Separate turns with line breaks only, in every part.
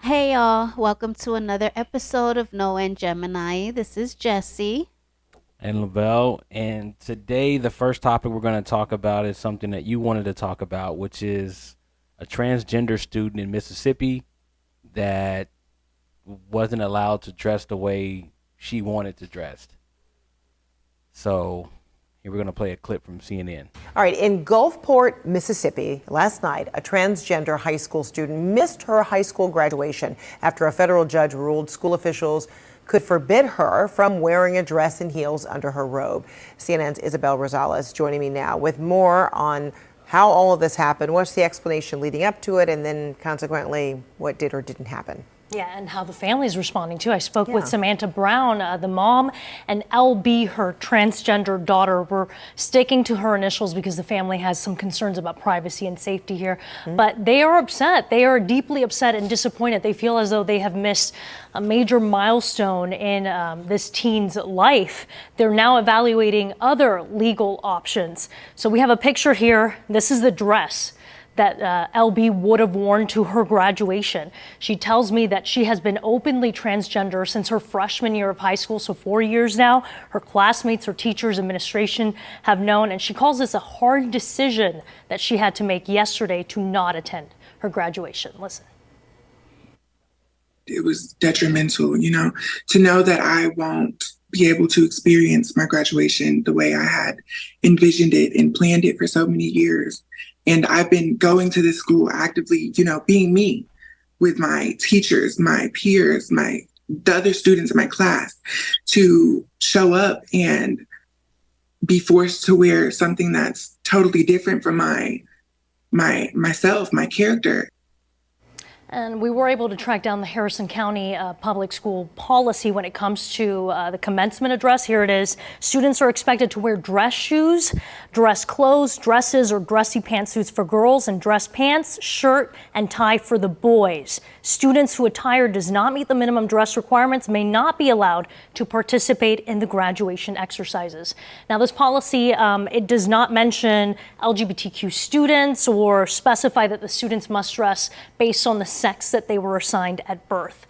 Hey y'all, welcome to another episode of Noah and Gemini. This is Jesse.
And Lavelle. And today, the first topic we're going to talk about is something that you wanted to talk about, which is a transgender student in Mississippi that wasn't allowed to dress the way she wanted to dress. So, here we're going to play a clip from CNN.
All right, in Gulfport, Mississippi, last night, a transgender high school student missed her high school graduation after a federal judge ruled school officials could forbid her from wearing a dress and heels under her robe. CNN's Isabel Rosales joining me now with more on how all of this happened, what's the explanation leading up to it, and then consequently, what did or didn't happen.
Yeah, and how the family is responding too. I spoke with Samantha Brown, the mom, and LB, her transgender daughter. Were sticking to her initials because the family has some concerns about privacy and safety here. But they are upset. They are deeply upset and disappointed. They feel as though they have missed a major milestone in this teen's life. They're now evaluating other legal options. So we have a picture here. This is the dress that LB would have worn to her graduation. She tells me that she has been openly transgender since her freshman year of high school, so 4 years now. Her classmates, her teachers, administration have known, and she calls this a hard decision that she had to make yesterday to not attend her graduation. Listen.
It was detrimental, to know that I won't be able to experience my graduation the way I had envisioned it and planned it for so many years. And I've been going to this school actively, being me with my teachers, my peers, the other students in my class, to show up and be forced to wear something that's totally different from myself, my character.
And we were able to track down the Harrison County public school policy when it comes to the commencement address. Here it is. Students are expected to wear dress shoes, dress clothes, dresses or dressy pantsuits for girls, and dress pants, shirt, and tie for the boys. Students whose attire does not meet the minimum dress requirements may not be allowed to participate in the graduation exercises. Now, this policy, it does not mention LGBTQ students or specify that the students must dress based on the sex that they were assigned at birth.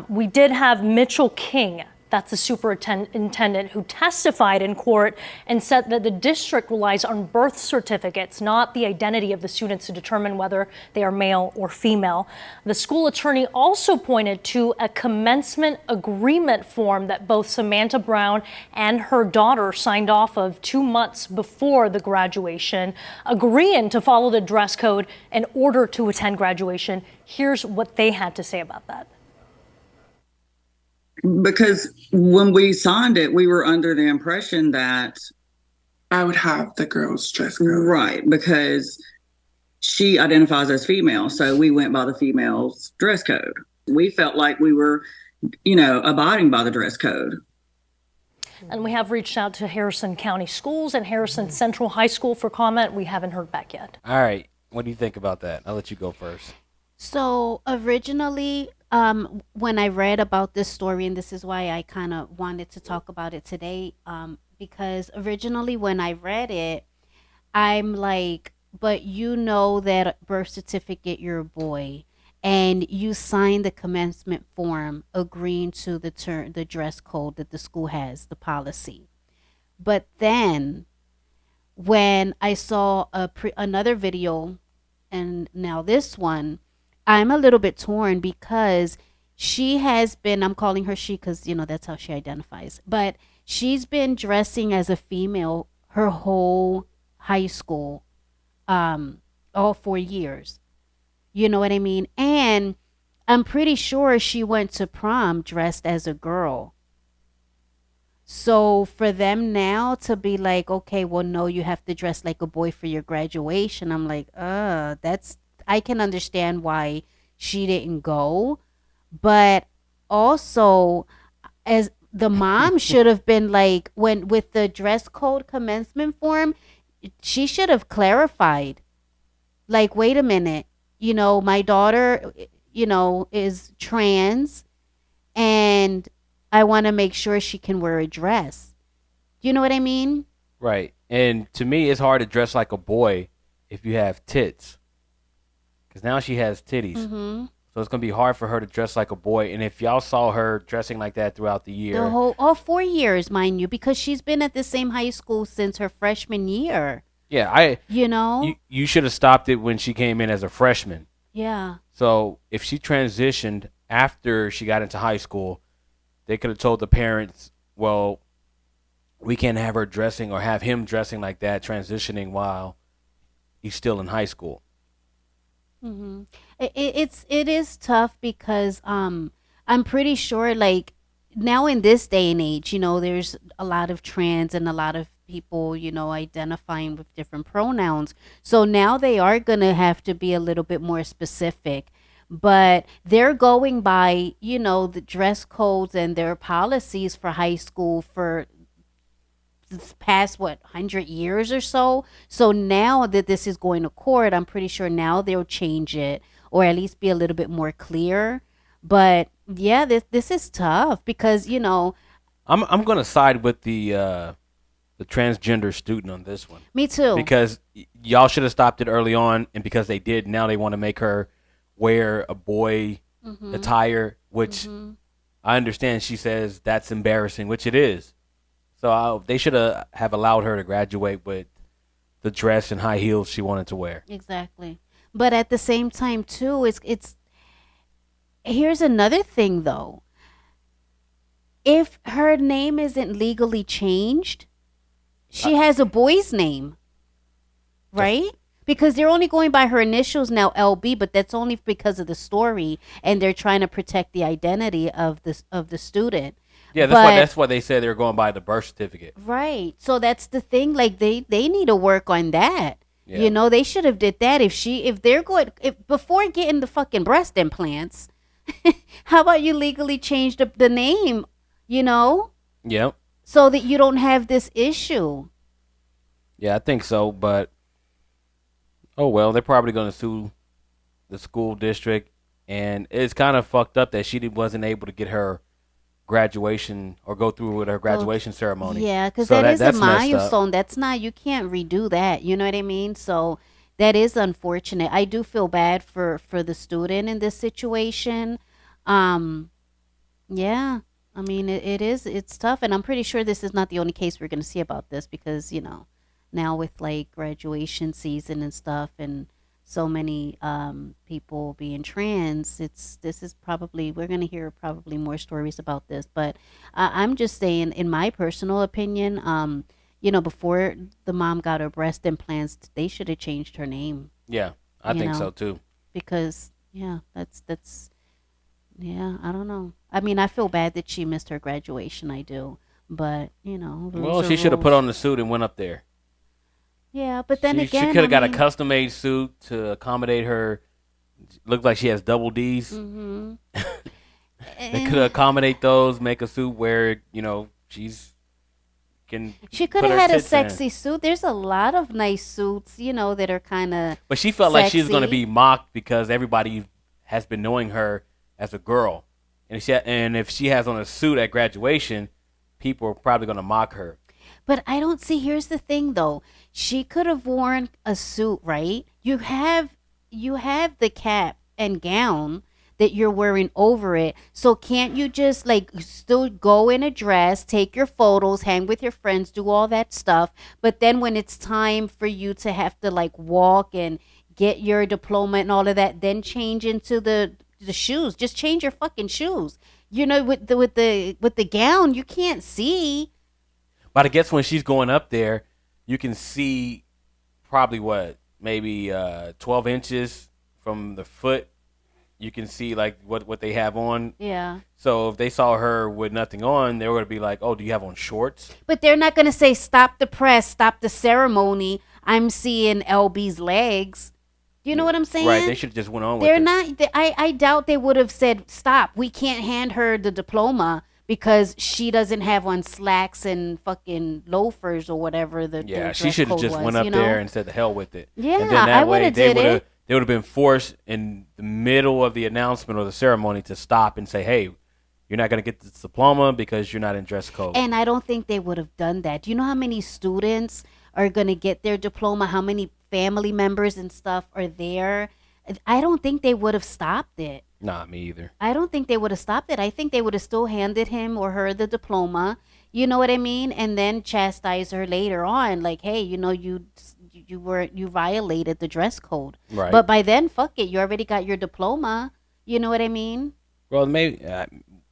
We did have Mitchell King, that's the superintendent, who testified in court and said that the district relies on birth certificates, not the identity of the students, to determine whether they are male or female. The school attorney also pointed to a commencement agreement form that both Samantha Brown and her daughter signed off of 2 months before the graduation, agreeing to follow the dress code in order to attend graduation. Here's what they had to say about that.
Because when we signed it, we were under the impression that
I would have the girls' dress code.
right, because she identifies as female, so we went by the female's dress code. We felt like we were, abiding by the dress code.
And we have reached out to Harrison County Schools and Harrison Central High School for comment. We haven't heard back yet.
All right. What do you think about that? I'll let you go first.
So originally, when I read about this story, and this is why I kind of wanted to talk about it today, because originally when I read it, I'm like, but you know that birth certificate, you're a boy, and you signed the commencement form agreeing to the dress code that the school has, the policy. But then when I saw another video, and now this one, I'm a little bit torn because she has been, I'm calling her she because, that's how she identifies, but she's been dressing as a female her whole high school, all 4 years. You know what I mean? And I'm pretty sure she went to prom dressed as a girl. So for them now to be like, okay, well, no, you have to dress like a boy for your graduation. I'm like, I can understand why she didn't go. But also, as the mom should have been like, when with the dress code commencement form, she should have clarified, like, wait a minute, my daughter, is trans, and I want to make sure she can wear a dress. Do you know what I mean?
Right. And to me, it's hard to dress like a boy if you have tits. Because now she has titties.
Mm-hmm.
So it's gonna be hard for her to dress like a boy. And if y'all saw her dressing like that throughout the
The
year,
whole all 4 years, mind you, because she's been at the same high school since her freshman year.
yeah, I
You
you
know?
you should have stopped it when she came in as a freshman.
Yeah.
So if she transitioned after she got into high school, they could have told the parents, well, we can't have her dressing or have him dressing like that, transitioning while he's still in high school.
Hmm. It is tough because I'm pretty sure like now in this day and age, there's a lot of trans and a lot of people, identifying with different pronouns. So now they are gonna have to be a little bit more specific. But they're going by, the dress codes and their policies for high school for this past 100 years or so. So now that this is going to court, I'm pretty sure now they'll change it or at least be a little bit more clear. But yeah, this is tough because
I'm gonna side with the transgender student on this one
me too.
because y'all should have stopped it early on, and because they did, now they want to make her wear a boy
Mhm.
attire, which
Mhm.
I understand. She says that's embarrassing, which it is. So they should have allowed her to graduate with the dress and high heels she wanted to wear.
Exactly. But at the same time too, it's here's another thing though. If her name isn't legally changed, she has a boy's name, right? Because they're only going by her initials now, LB, but that's only because of the story, and they're trying to protect the identity of the student.
Yeah,
But
that's why they said they were going by the birth certificate.
right, so that's the thing. Like they need to work on that.
Yeah.
They should have did that if they're going if before getting the fucking breast implants. How about you legally change the name? You know,
Yep.
so that you don't have this issue.
Yeah, I think so. But oh well, they're probably going to sue the school district, and it's kind of fucked up that she wasn't able to get her graduation or go through with her
Go
graduation ceremony.
Yeah, because
So
that is a
that's messed up.
milestone. That's not, you can't redo that. You know what I mean? So that is unfortunate. I do feel bad for the student in this situation. Um, yeah, I mean it's tough, and I'm pretty sure this is not the only case we're gonna see about this because now with like graduation season and stuff, and so many people being trans, this is probably we're gonna hear probably more stories about this. But I'm just saying, in my personal opinion, before the mom got her breast implants, they should have changed her name.
Yeah, I
You
think
know,
so too.
because yeah, that's yeah, I don't know. I mean, I feel bad that she missed her graduation. I do. But,
Well,
rules are
she should have put
rules.
on the suit and went up there.
Yeah, but then
She
again,
could
I
have got a
mean,
custom made suit to accommodate her. Looked like she has double D's.
hmm
They could accommodate those, make a suit where she's can
she could
put
have
her
had a
tits in.
sexy suit. There's a lot of nice suits, that are kind of
But she felt like she was going to
sexy.
be mocked because everybody has been knowing her as a girl, and if she has on a suit at graduation, people are probably going to mock her.
But I don't see. Here's the thing, though. She could have worn a suit, right? You have the cap and gown that you're wearing over it. So can't you just like still go in a dress, take your photos, hang with your friends, do all that stuff? But then when it's time for you to have to like walk and get your diploma and all of that, then change into the shoes. Just change your fucking shoes. With the gown, you can't see.
But I guess when she's going up there, you can see probably what maybe 12 inches from the foot. You can see like what they have on.
Yeah.
So if they saw her with nothing on, they were gonna be like, "Oh, do you have on shorts?"
But they're not going to say, stop the press, stop the ceremony. I'm seeing LB's legs. Do you know what I'm saying?
Right. They should have just went on with
They're
it.
not, I doubt they would have said, stop. We can't hand her the diploma because she doesn't have on slacks and fucking loafers or whatever
Yeah,
the
she
dress
should have
code
just
was,
went up there and said the hell with it.
Yeah,
And then
I
that
would
way
have did it.
they would have been forced in the middle of the announcement or the ceremony to stop and say, "Hey, you're not going to get this diploma because you're not in dress code."
And I don't think they would have done that. Do you know how many students are going to get their diploma? How many family members and stuff are there? I don't think they would have stopped it.
Nah, me either.
I don't think they would have stopped it. I think they would have still handed him or her the diploma. You know what I mean? And then chastise her later on, like, hey, you violated the dress code.
Right.
But by then, fuck it, you already got your diploma. You know what I mean?
Well, maybe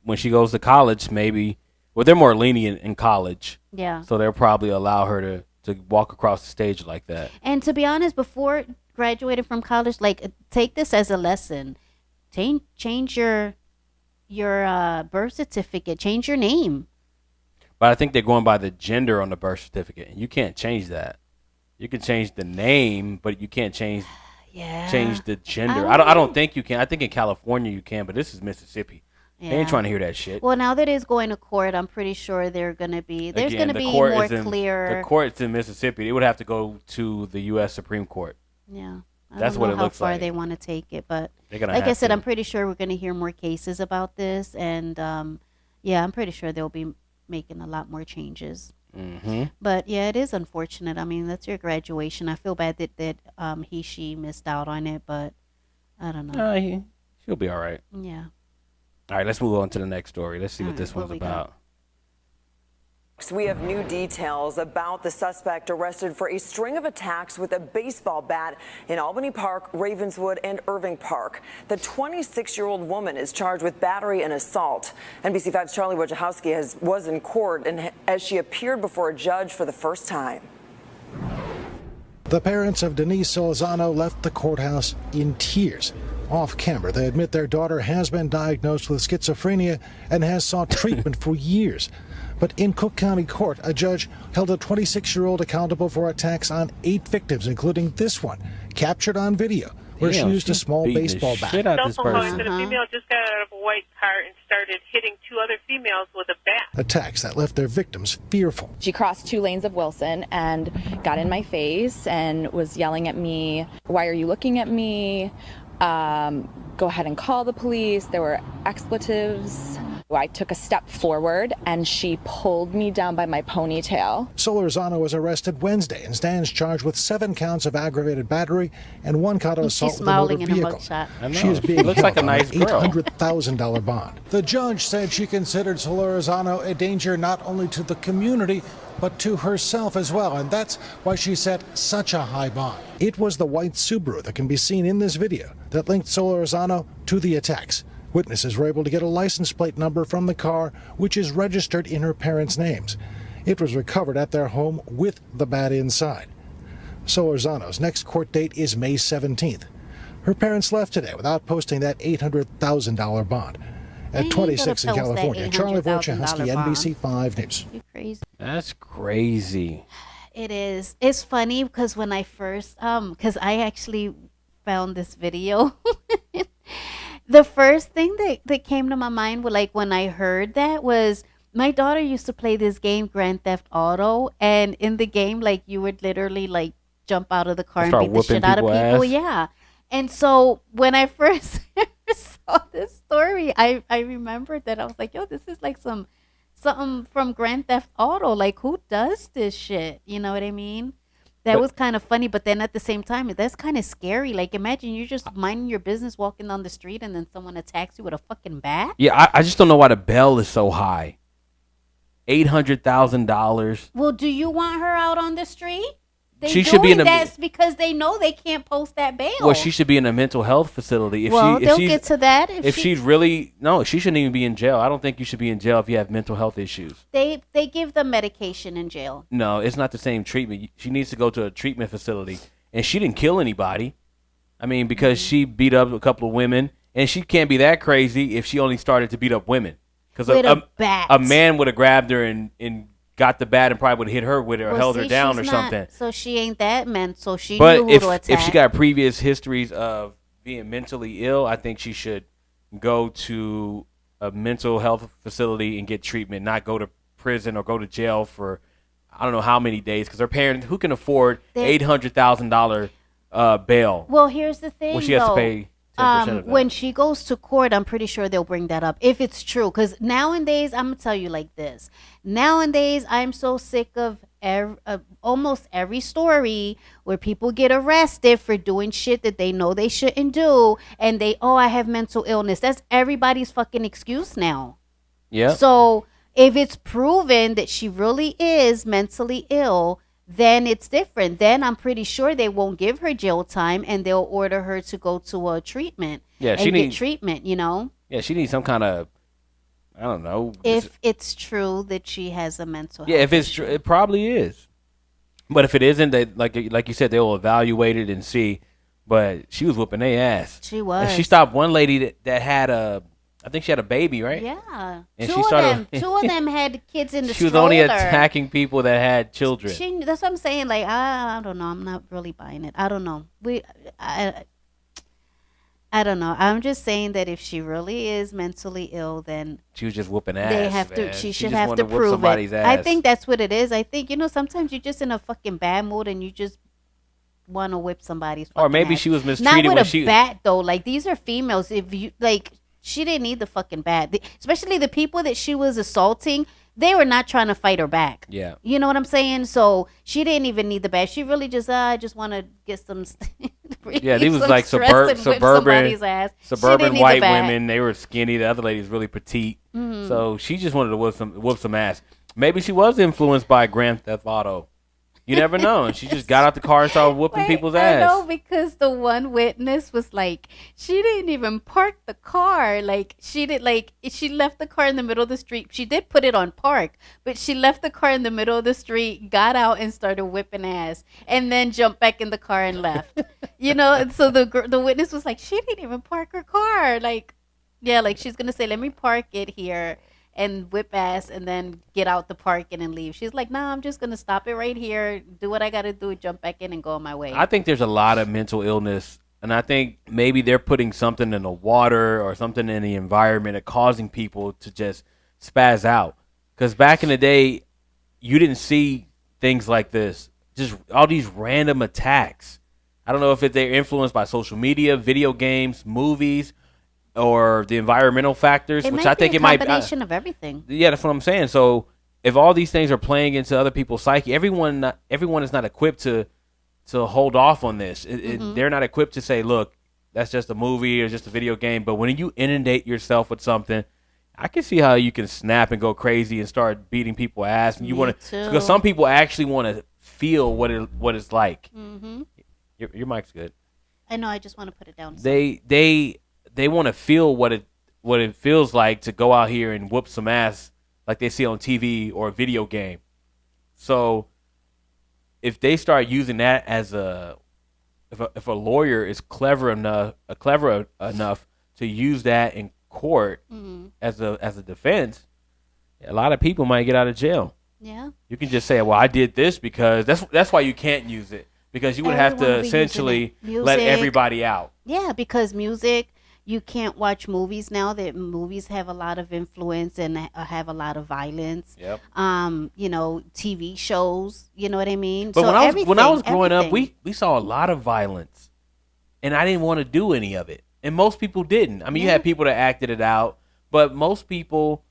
when she goes to college, maybe. Well, they're more lenient in college,
Yeah.
so they'll probably allow her to walk across the stage like that.
And to be honest, before graduating from college, like take this as a lesson. Change your birth certificate. Change your name.
But I think they're going by the gender on the birth certificate, and you can't change that. You can change the name, but you can't change
Yeah.
the gender. I don't think you can. I think in California you can, but this is Mississippi. They ain't
Yeah.
trying to hear that shit.
Well, now that it's going to court, I'm pretty sure there's gonna be
Again, the court
more
is in
clear.
the court's in Mississippi. It would have to go to the U.S. Supreme Court.
Yeah. I
That's
don't
what
know
it
how
looks
far
like.
they want to take it, but
They're gonna
like I
have
said,
to.
I'm pretty sure we're gonna hear more cases about this, and yeah, I'm pretty sure they'll be making a lot more changes.
Mm-hmm.
But yeah, it is unfortunate. I mean, that's your graduation. I feel bad that she missed out on it, but I don't know.
She'll be all right.
Yeah.
All right, let's move on to the next story. Let's see
All
what this
right, what
one's
we got?
about.
We have new details about the suspect arrested for a string of attacks with a baseball bat in Albany Park, Ravenswood, and Irving Park. The 26-year-old woman is charged with battery and assault. NBC5's Charlie Wojciechowski was in court and as she appeared before a judge for the first time.
The parents of Denise Solzano left the courthouse in tears. Off camera, they admit their daughter has been diagnosed with schizophrenia and has sought treatment for years. But in Cook County Court, a judge held a 26-year-old accountable for attacks on 8 victims, including this one, captured on video, where
Damn,
she used a
she's
small
beating the
baseball
shit
bat.
out this
Cell phone calling
person.
that a female just got out of a white car and started hitting 2 other females with a bat.
Attacks that left their victims fearful.
She crossed 2 lanes of Wilson and got in my face and was yelling at me, "Why are you looking at me? Go ahead and call the police." There were expletives. I took a step forward and she pulled me down by my ponytail.
Solorzano was arrested Wednesday and stands charged with 7 counts of aggravated battery and 1 count of
She's
assault with a
smiling
motor
in her
vehicle.
mugshot.
I know.
She is
She
being
looks
held
like a
on
nice
an
girl.
$800,000 bond. The judge said she considered Solorzano a danger not only to the community, but to herself as well, and that's why she set such a high bond. It was the white Subaru that can be seen in this video that linked Solorzano to the attacks. Witnesses were able to get a license plate number from the car, which is registered in her parents' names. It was recovered at their home with the bat inside. Solorzano's next court date is May 17th. Her parents left today without posting that $800,000 bond.
They
At
ain't
26 in
gonna post that
California, Charlie
$800,000
Wojciechowski,
bond.
NBC 5 News.
You crazy.
That's crazy.
It is. It's funny because when I first because I actually found this video. The first thing that came to my mind was like when I heard that was my daughter used to play this game Grand Theft Auto, and in the game like you would literally like jump out of the car and
Start
beat the
whooping
shit out of
people
people.
ass?
Yeah. And so when I first saw this story, I remembered that I was like, yo, this is like something from Grand Theft Auto. Like who does this shit? You know what I mean? That
But-
was kind of funny, but then at the same time, that's kind of scary. Like, imagine you're just minding your business, walking down the street, and then someone attacks you with a fucking bat.
Yeah, I just don't know why the bail is so high. $800,000.
Well, do you want her out on the street? They
She should be in a-
that's because they know they can't post that bail.
Well, she should be in a mental health facility. If
well, they'll
she's,
get to that.
if she's really no, she shouldn't even be in jail. I don't think you should be in jail if you have mental health issues.
they give them medication in jail.
No, it's not the same treatment. She needs to go to a treatment facility, and she didn't kill anybody. I mean, because she beat up a couple of women, and she can't be that crazy if she only started to beat up women. Because
With a bat.
a man would have grabbed her and got the bat and probably would have hit her with it or
Well,
held her
see,
down or
she's not-
something.
So she ain't that mental. She
But
knew who to attack.
if she got previous histories of being mentally ill, I think she should go to a mental health facility and get treatment, not go to prison or go to jail for I don't know how many days. Because her parents, who can afford $800,000 bail?
Well, here's the thing.
Well, she has to
though.
pay 10% of that.
When she goes to court, I'm pretty sure they'll bring that up if it's true. Because nowadays, I'm gonna tell you like this. Nowadays, I'm so sick of almost every story where people get arrested for doing shit that they know they shouldn't do, and I have mental illness. That's everybody's fucking excuse now.
Yeah.
So if it's proven that she really is mentally ill, then it's different. Then I'm pretty sure they won't give her jail time, and they'll order her to go to a treatment
Yeah,
and get treatment,
Yeah, she needs some kind of, I don't know.
If it's true that she has a mental health
Yeah, if it's true, it probably is. But if it isn't, they like you said, they will evaluate it and see. But she was whooping their ass.
She was.
And she stopped one lady that had I think she had a baby, right?
Yeah.
And
two of them had kids in the
She was
stroller.
only attacking people that had children.
That's what I'm saying. Like, I don't know. I'm not really buying it. I don't know. I don't know. I'm just saying that if she really is mentally ill, then
She was just whooping ass.
they have
man.
to. She
just
should have
wanted
to
whoop
prove
somebody's
it.
ass.
I think that's what it is. I think sometimes you're just in a fucking bad mood and you just want to whip somebody's.
Or maybe
ass.
she was mistreated
Not
when
with
she
a bat though. Like, these are females. If you like, she didn't need the fucking bat. Especially the people that she was assaulting. They were not trying to fight her back.
Yeah.
You know what I'm saying? So she didn't even need the bat. She really just, I just want to get some.
Yeah, these was
some
like
stress and whip somebody's
suburban
ass. She didn't need the
white
bat.
women. They were skinny. The other lady was really petite.
Mhm.
So she just wanted to whoop some ass. Maybe she was influenced by Grand Theft Auto. You never know. And she just got out the car and started whooping people's ass.
I know, because the one witness was like, she didn't even park the car. Like, she left the car in the middle of the street. She did put it on park, but she left the car in the middle of the street, got out and started whipping ass, and then jumped back in the car and left. And so the witness was like, she didn't even park her car. Like, yeah, like she's gonna say, let me park it here and whip ass and then get out the parking and leave. She's like, nah, I'm just gonna stop it right here, do what I gotta do, jump back in and go on my way.
I think there's a lot of mental illness, and I think maybe they're putting something in the water or something in the environment that causing people to just spaz out. Because back in the day, you didn't see things like this. Just all these random attacks. I don't know if they're influenced by social media, video games, movies, or the environmental factors, which I think it might be
a combination of everything.
Yeah, that's what I'm saying. So if all these things are playing into other people's psyche, everyone is not equipped to hold off on this. They're not equipped to say, look, that's just a movie or just a video game. But when you inundate yourself with something, I can see how you can snap and go crazy and start beating people ass. And you want to, because some people actually want to feel what it's like.
Mm-hmm.
Your mic's good.
I know. I just want to put it down.
They want to feel what it feels like to go out here and whoop some ass like they see on TV or a video game. So if they start using that as if a lawyer is clever enough to use that in court as a defense, a lot of people might get out of jail.
Yeah.
You can just say, well, I did this because that's why you can't use it, because you would have to essentially let everybody out.
Yeah, because music, you can't watch movies now. That movies have a lot of influence and have a lot of violence.
Yep.
TV shows. You know what I mean?
But
so
when I was growing up, we saw a lot of violence, and I didn't want to do any of it, and most people didn't. I mean, you had people that acted it out, but most people.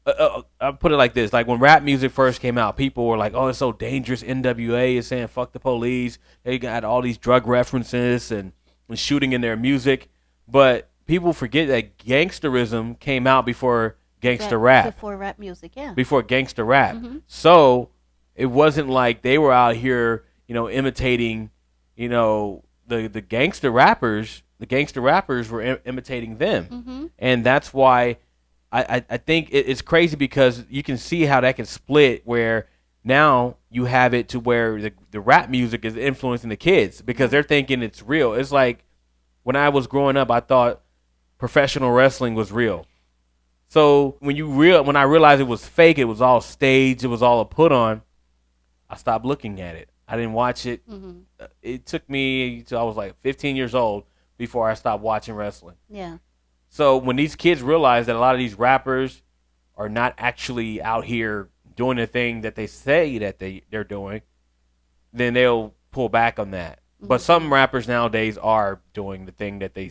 I'll put it like this: like when rap music first came out, people were like, "Oh, it's so dangerous." NWA is saying "fuck the police." They got all these drug references and shooting in their music, but people forget that gangsterism came out before gangster rap.
Before rap music, yeah.
Before gangster rap.
Mm-hmm.
So it wasn't like they were out here, imitating, the gangster rappers. The gangster rappers were imitating them.
Mm-hmm.
And that's why I think it's crazy, because you can see how that can split, where now you have it to where the rap music is influencing the kids because they're thinking it's real. It's like when I was growing up, I thought professional wrestling was real. So when I realized it was fake, it was all staged, it was all a put on, I stopped looking at it. I didn't watch it.
Mm-hmm.
It took me till I was like 15 years old before I stopped watching wrestling.
Yeah.
So when these kids realize that a lot of these rappers are not actually out here doing the thing that they say that they're doing, then they'll pull back on that. Mm-hmm. But some rappers nowadays are doing the thing that they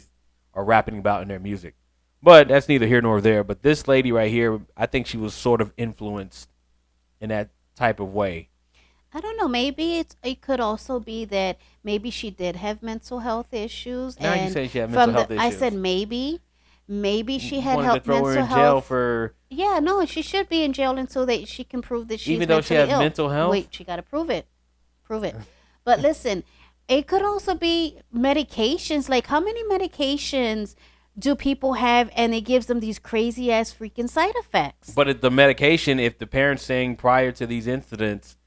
are rapping about in their music. But that's neither here nor there. But this lady right here, I think she was sort of influenced in that type of way.
I don't know. Maybe it could also be that maybe she did have mental health issues,
Now you
and
say she had mental
from
health
I said
issues.
maybe she
You
had
wanted to
help
throw her
mental
in jail
health.
for
Yeah, no, she should be in jail until that she can prove that she's
even though she
mentally
has
ill.
mental health.
Wait, she got to prove it. But listen, it could also be medications. Like, how many medications do people have, and it gives them these crazy ass freaking side effects?
But the medication, if the parents saying prior to these incidents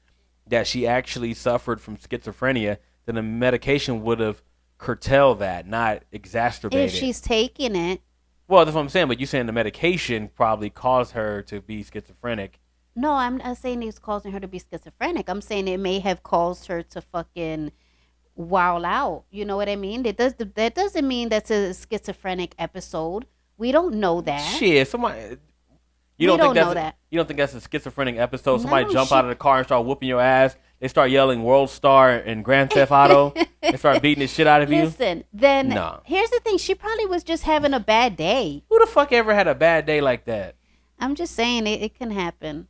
that she actually suffered from schizophrenia, then the medication would have curtailed that, not exacerbated.
If she's taking it.
Well, that's what I'm saying. But you're saying the medication probably caused her to be schizophrenic.
No, I'm not saying it's causing her to be schizophrenic. I'm saying it may have caused her to fucking wild out. You know what I mean? That doesn't mean that's a schizophrenic episode. We don't know that.
Shit, somebody. You
We
don't think
don't know
that's
that.
you don't think that's a schizophrenic episode? Somebody
No,
jump
she-
out of the car and start whooping your ass. They start yelling "World Star" and Grand Theft Auto. They start beating the shit out of you.
Listen, then
No.
here's the thing. She probably was just having a bad day.
Who the fuck ever had a bad day like that?
I'm just saying it can happen.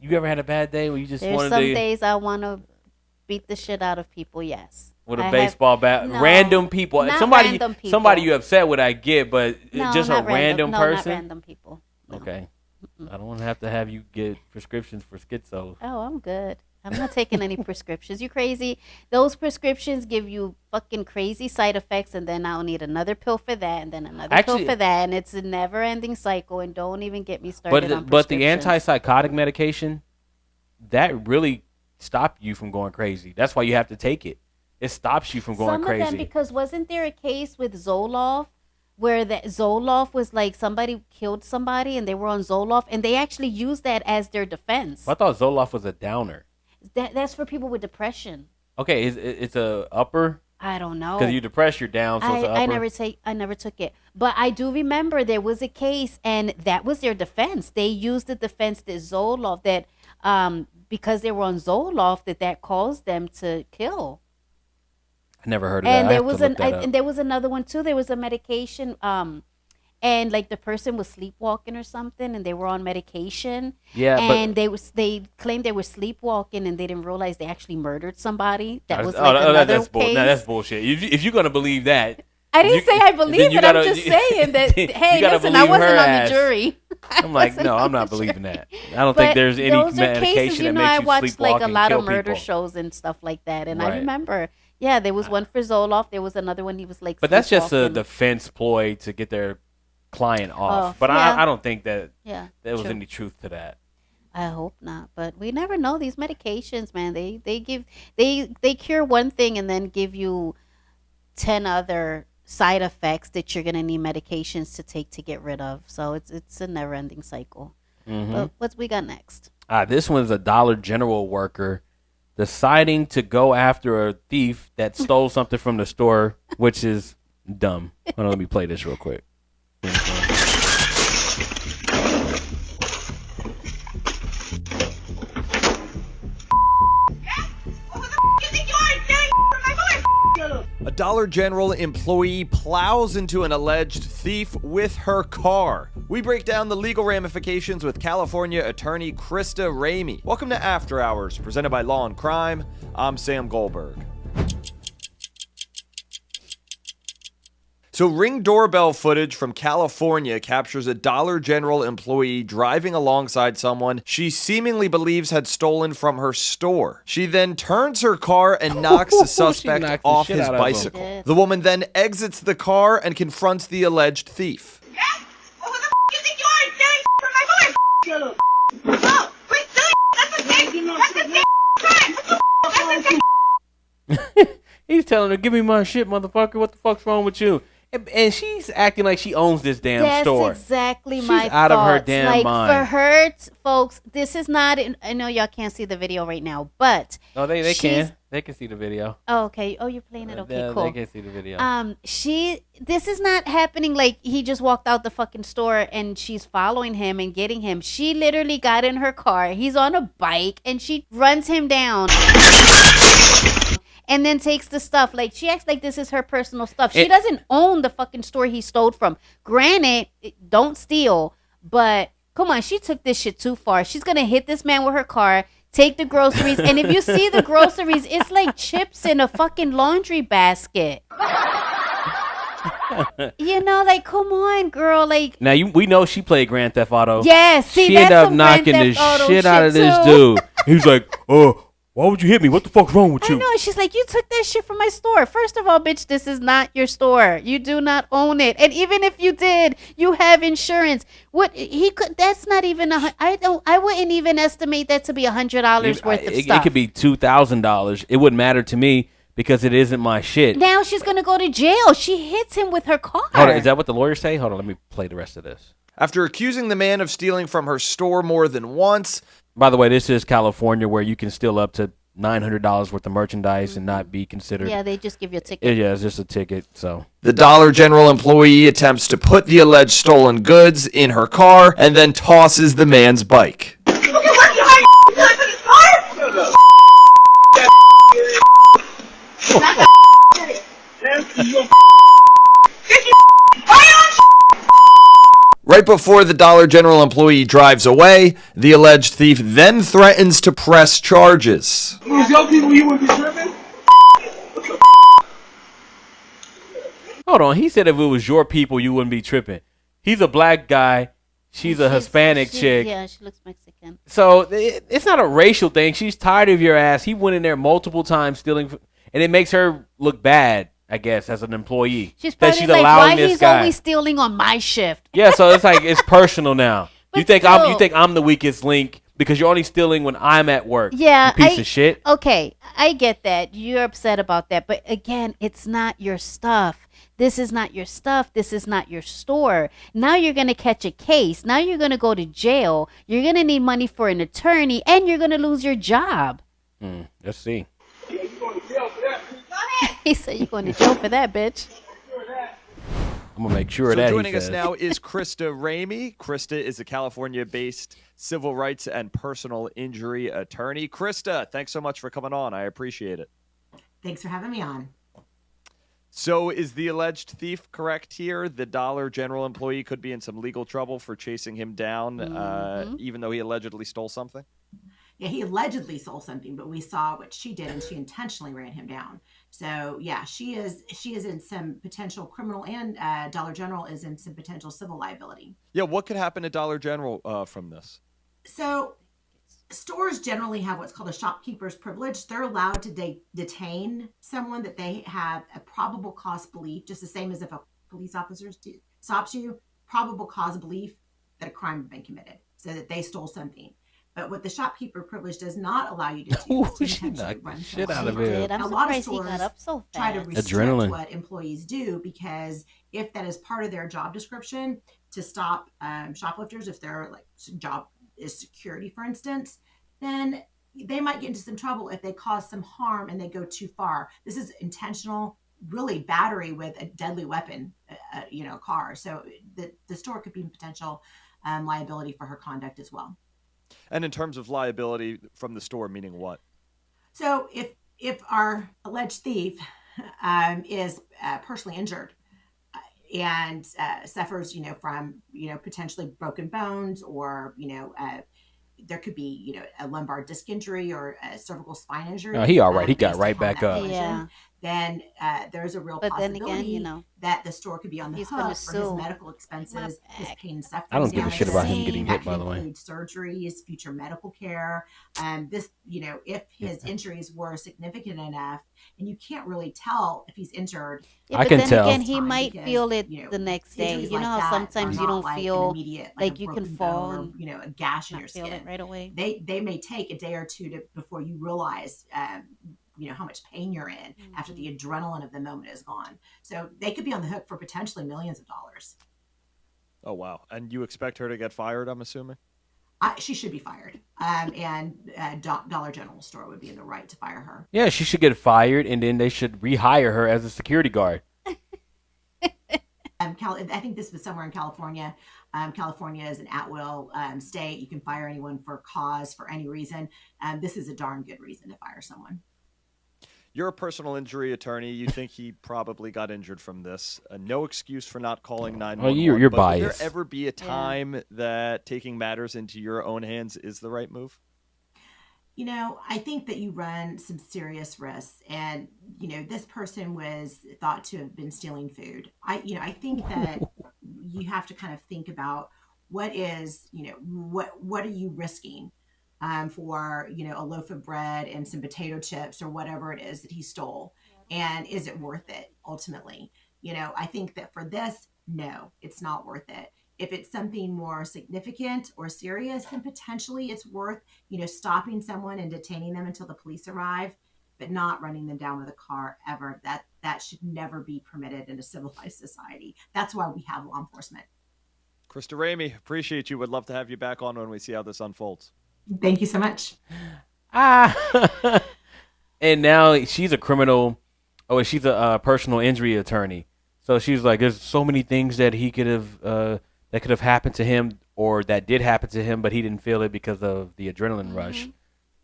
You ever had a bad day where you just
There's
wanted
some
to
days I want to beat the shit out of people. Yes,
with a
I have-
baseball bat?
No,
Random people.
not
Somebody,
random people.
somebody you upset with, I get, but
No,
just a
not
random
no,
person.
not random people. No.
Okay, I don't want to have you get prescriptions for schizo.
Oh, I'm good. I'm not taking any prescriptions. You crazy? Those prescriptions give you fucking crazy side effects, and then I'll need another pill for that, and then another
Actually-
pill for that, and it's a never-ending cycle. And don't even get me started on
But the
prescriptions.
antipsychotic medication that really stopped you from going crazy. That's why you have to take it. It stops you from going
Some
crazy.
of them, because wasn't there a case with Zoloft where that Zoloft was like somebody killed somebody and they were on Zoloft, and they actually used that as their defense.
I thought Zoloft was a downer.
That's for people with depression.
Okay, it's a upper
I don't know.
because you depressed, you're down. So it's a upper.
I never took it, but I do remember there was a case, and that was their defense. They used the defense that Zoloft, that because they were on Zoloft, that caused them to kill.
I never heard of
And
that.
there was and there was another one too. There was a medication, and like the person was sleepwalking or something, and they were on medication.
Yeah,
and they claimed they were sleepwalking, and they didn't realize they actually murdered somebody. That was
oh,
like another
that's
case.
that's bullshit. If you're gonna believe that,
I didn't say I believe
then you
it. I'm
gotta-
just saying that.
you
Hey,
gotta
listen, I
believe
wasn't
her
on
ass.
the jury.
I'm like, no, I'm not believing that. I don't think there's any
those are
medication
cases,
that
you know,
makes
I
you
watched
sleepwalk
like a
and
lot
kill
of murder
people.
shows and stuff like that, and
Right.
I remember. Yeah, there was one for Zoloft. There was another one. He was like,
But that's just a
sleepwalking.
defense ploy to get their client off.
Oh,
But
yeah.
I don't think that
Yeah,
there was
true.
any truth to that.
I hope not, but we never know. These medications, man, they cure one thing and then give you 10 other side effects that you're gonna need medications to take to get rid of. So it's a never ending cycle.
Mm-hmm.
But what we got next?
This one's a Dollar General worker deciding to go after a thief that stole something from the store, which is dumb. Hold on, let me play this real quick.
A Dollar General employee plows into an alleged thief with her car. We break down the legal ramifications with California attorney Krista Ramey. Welcome to After Hours, presented by Law and Crime. I'm Sam Goldberg. So Ring doorbell footage from California captures a Dollar General employee driving alongside someone she seemingly believes had stolen from her store. She then turns her car and knocks the
She
suspect
knocked the
off
shit
his
out of him.
bicycle.
Did.
The woman then exits the car and confronts the alleged thief.
He's telling her, "Give me my shit, motherfucker. What the fuck's wrong with you?" And she's acting like she owns this damn
That's
store.
exactly
She's
my
out of her
thoughts.
damn
like,
mind.
For her, folks, this is not. I know y'all can't see the video right now, but
No, they
she's-
can. They can see the video.
Oh, okay. Oh, you're playing it. Okay,
Yeah,
cool.
They can see the video.
This is not happening like he just walked out the fucking store and she's following him and getting him. She literally got in her car. He's on a bike and she runs him down. And then takes the stuff. Like, she acts like this is her personal stuff. She doesn't own the fucking store he stole from. Granted, don't steal, but come on, she took this shit too far. She's gonna hit this man with her car, take the groceries, and if you see the groceries, it's like chips in a fucking laundry basket. You know, like, come on, girl. Like,
Now we know she played Grand Theft Auto.
yeah, see,
She
that's
ended up
some Grand
knocking the
Theft Auto
shit out of this
too.
dude. He's like, "Oh, why would you hit me? What the fuck's wrong with
I
you?"
know. She's like, you took that shit from my store. First of all, bitch, this is not your store. You do not own it. And even if you did, you have insurance. What he could? That's not even I wouldn't even estimate that to be $100 worth of stuff.
It could be $2,000. It wouldn't matter to me because it isn't my shit.
Now she's gonna go to jail. She hits him with her car.
Hold on, is that what the lawyers say? Hold on, let me play the rest of this.
After accusing the man of stealing from her store more than once.
By the way, this is California where you can steal up to $900 worth of merchandise and not be considered.
Yeah, they just give you a ticket.
Yeah, it's just a ticket. So
The Dollar General employee attempts to put the alleged stolen goods in her car and then tosses the man's bike. Right before the Dollar General employee drives away, the alleged thief then threatens to press charges.
hold on, he said if it was your people, you wouldn't be tripping. He's a black guy. She's a Hispanic chick.
Yeah, she looks Mexican.
So it's not a racial thing. She's tired of your ass. He went in there multiple times stealing, and it makes her look bad, I guess, as an employee.
She's probably like, why he's always stealing on my shift?
Yeah, so it's like it's personal now.
But
you think
still,
I'm the weakest link because you're only stealing when I'm at work.
Yeah,
you piece of shit.
Okay, I get that. You're upset about that, but again, it's not your stuff. This is not your stuff. This is not your store. Now you're going to catch a case. Now you're going to go to jail. You're going to need money for an attorney, and you're going to lose your job.
Let's see.
He said you're going to jail for that, bitch.
I'm going to make sure of
So
that.
joining us now is Krista Ramey. Krista is a California-based civil rights and personal injury attorney. Krista, thanks so much for coming on. I appreciate it.
Thanks for having me on.
So is the alleged thief correct here? The Dollar General employee could be in some legal trouble for chasing him down, even though he allegedly stole something?
Yeah, he allegedly stole something, but we saw what she did, and she intentionally ran him down. So yeah, she is in some potential criminal, and Dollar General is in some potential civil liability.
Yeah, what could happen to Dollar General from this?
So stores generally have what's called a shopkeeper's privilege. They're allowed to detain someone that they have a probable cause belief, just the same as if a police officer stops you, probable cause belief that a crime has been committed, so that they stole something. But what the shopkeeper privilege does not allow you to do is to intentionally run
shit out of
someone.
it.
I'm
A lot of
surprised he got
stores
up so
try to
fast.
restrict
Adrenaline.
what employees do, because if that is part of their job description to stop shoplifters, if their job is security, for instance, then they might get into some trouble if they cause some harm and they go too far. This is intentional, really battery with a deadly weapon, car. So the store could be in potential liability for her conduct as well.
And in terms of liability from the store, meaning what?
So if our alleged thief is personally injured and suffers, from, potentially broken bones, or, there could be, a lumbar disc injury or a cervical spine injury.
Oh, he all right. He got
based
right
upon
back
that
up.
collision,
Yeah.
Then there's a real
But then
possibility
again,
that the store could be on the
he's
hook
gonna
for his
sue.
medical expenses, his pain and suffering.
I don't give a shit about him getting hit,
That
by
could
the way.
include surgeries, future medical care. This, if his injuries were significant enough, and you can't really tell if he's injured.
Yeah,
I
but
can
then
tell.
again, he might
Because,
feel it the next day.
injuries
You know
like
how
that
sometimes
are
you
not
don't
like an
feel
immediate,
like
a
you can
broken
fall
bone
and
or, a gash in
not
your
feel
skin
it right away.
They may take a day or two before you realize how much pain you're in after the adrenaline of the moment is gone. So they could be on the hook for potentially millions of dollars.
Oh, wow. And you expect her to get fired, I'm assuming?
She should be fired. And Dollar General store would be in the right to fire her.
Yeah, she should get fired, and then they should rehire her as a security guard.
I think this was somewhere in California. California is an at-will state. You can fire anyone for cause, for any reason. This is a darn good reason to fire someone.
You're a personal injury attorney. You think he probably got injured from this. No excuse for not calling 911.
Well, you're
but will
biased.
there ever be a time that taking matters into your own hands is the right move?
I think that you run some serious risks, and this person was thought to have been stealing food. I think that you have to kind of think about what are you risking for a loaf of bread and some potato chips or whatever it is that he stole, and is it worth it ultimately? I think that for this, no, it's not worth it. If it's something more significant or serious, then potentially it's worth stopping someone and detaining them until the police arrive, but not running them down with a car ever. That should never be permitted in a civilized society. That's why we have law enforcement.
Krista Ramey, appreciate you. Would love to have you back on when we see how this unfolds.
Thank you so much.
Ah. And now she's a criminal. Oh, she's a personal injury attorney. So she's like, there's so many things that he could have that could have happened to him, or that did happen to him, but he didn't feel it because of the adrenaline rush.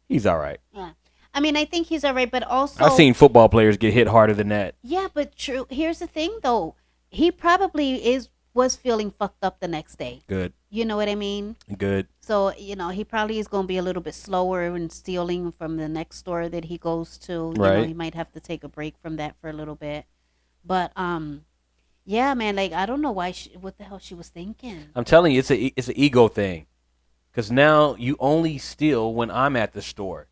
He's all right.
Yeah. I mean, I think he's all right, but also
I've seen football players get hit harder than that.
Yeah, but true. Here's the thing, though. He probably was feeling fucked up the next day.
Good.
You know what I mean?
Good.
So he probably is going to be a little bit slower in stealing from the next store that he goes to.
Right.
He might have to take a break from that for a little bit. But yeah, man. Like, I don't know what the hell she was thinking.
I'm telling you, it's an ego thing. Because now you only steal when I'm at the store.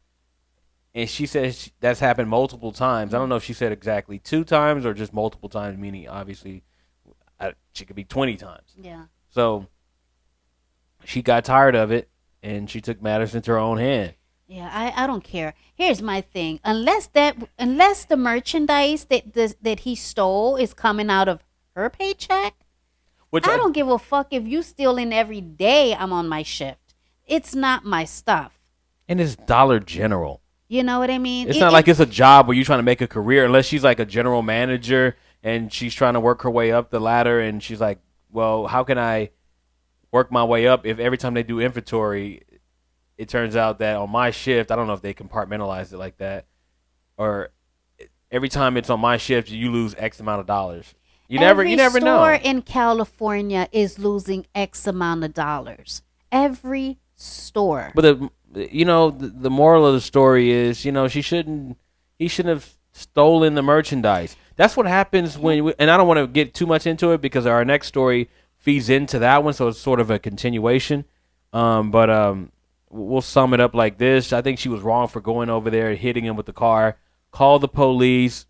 And she says that's happened multiple times. I don't know if she said exactly 2 times or just multiple times, meaning obviously she could be 20 times.
Yeah.
So she got tired of it, and she took matters into her own hand.
Yeah, I don't care. Here's my thing. Unless the merchandise that he stole is coming out of her paycheck, I don't give a fuck if you stealing every day I'm on my shift. It's not my stuff.
And it's Dollar General.
You know what I mean?
It's not like it's a job where you're trying to make a career, unless she's like a general manager and she's trying to work her way up the ladder, and she's like, well, how can I work my way up if every time they do inventory, it turns out that on my shift, I don't know if they compartmentalize it like that, or every time it's on my shift, you lose X amount of dollars. You never know.
Every store in California is losing X amount of dollars. Every store.
But the moral of the story is, he shouldn't have stolen the merchandise. That's what happens when, and I don't want to get too much into it because our next story feeds into that one, so it's sort of a continuation. But we'll sum it up like this. I think she was wrong for going over there and hitting him with the car. Call the police.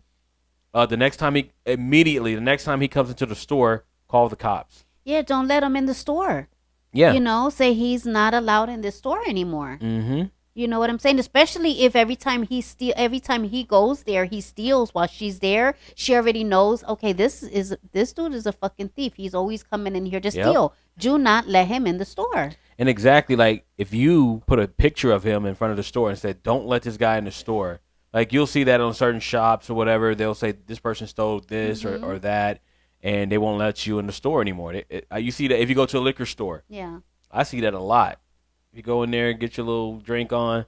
The next time he comes into the store, call the cops.
Yeah, don't let him in the store.
Yeah.
Say he's not allowed in the store anymore.
Mm-hmm.
You know what I'm saying? Especially if every time he goes there, he steals while she's there. She already knows, okay, this dude is a fucking thief. He's always coming in here to steal. Do not let him in the store.
And exactly, like, if you put a picture of him in front of the store and said, don't let this guy in the store, like, you'll see that on certain shops or whatever. They'll say this person stole this or that, and they won't let you in the store anymore. You see that if you go to a liquor store.
Yeah.
I see that a lot. If you go in there and get your little drink on,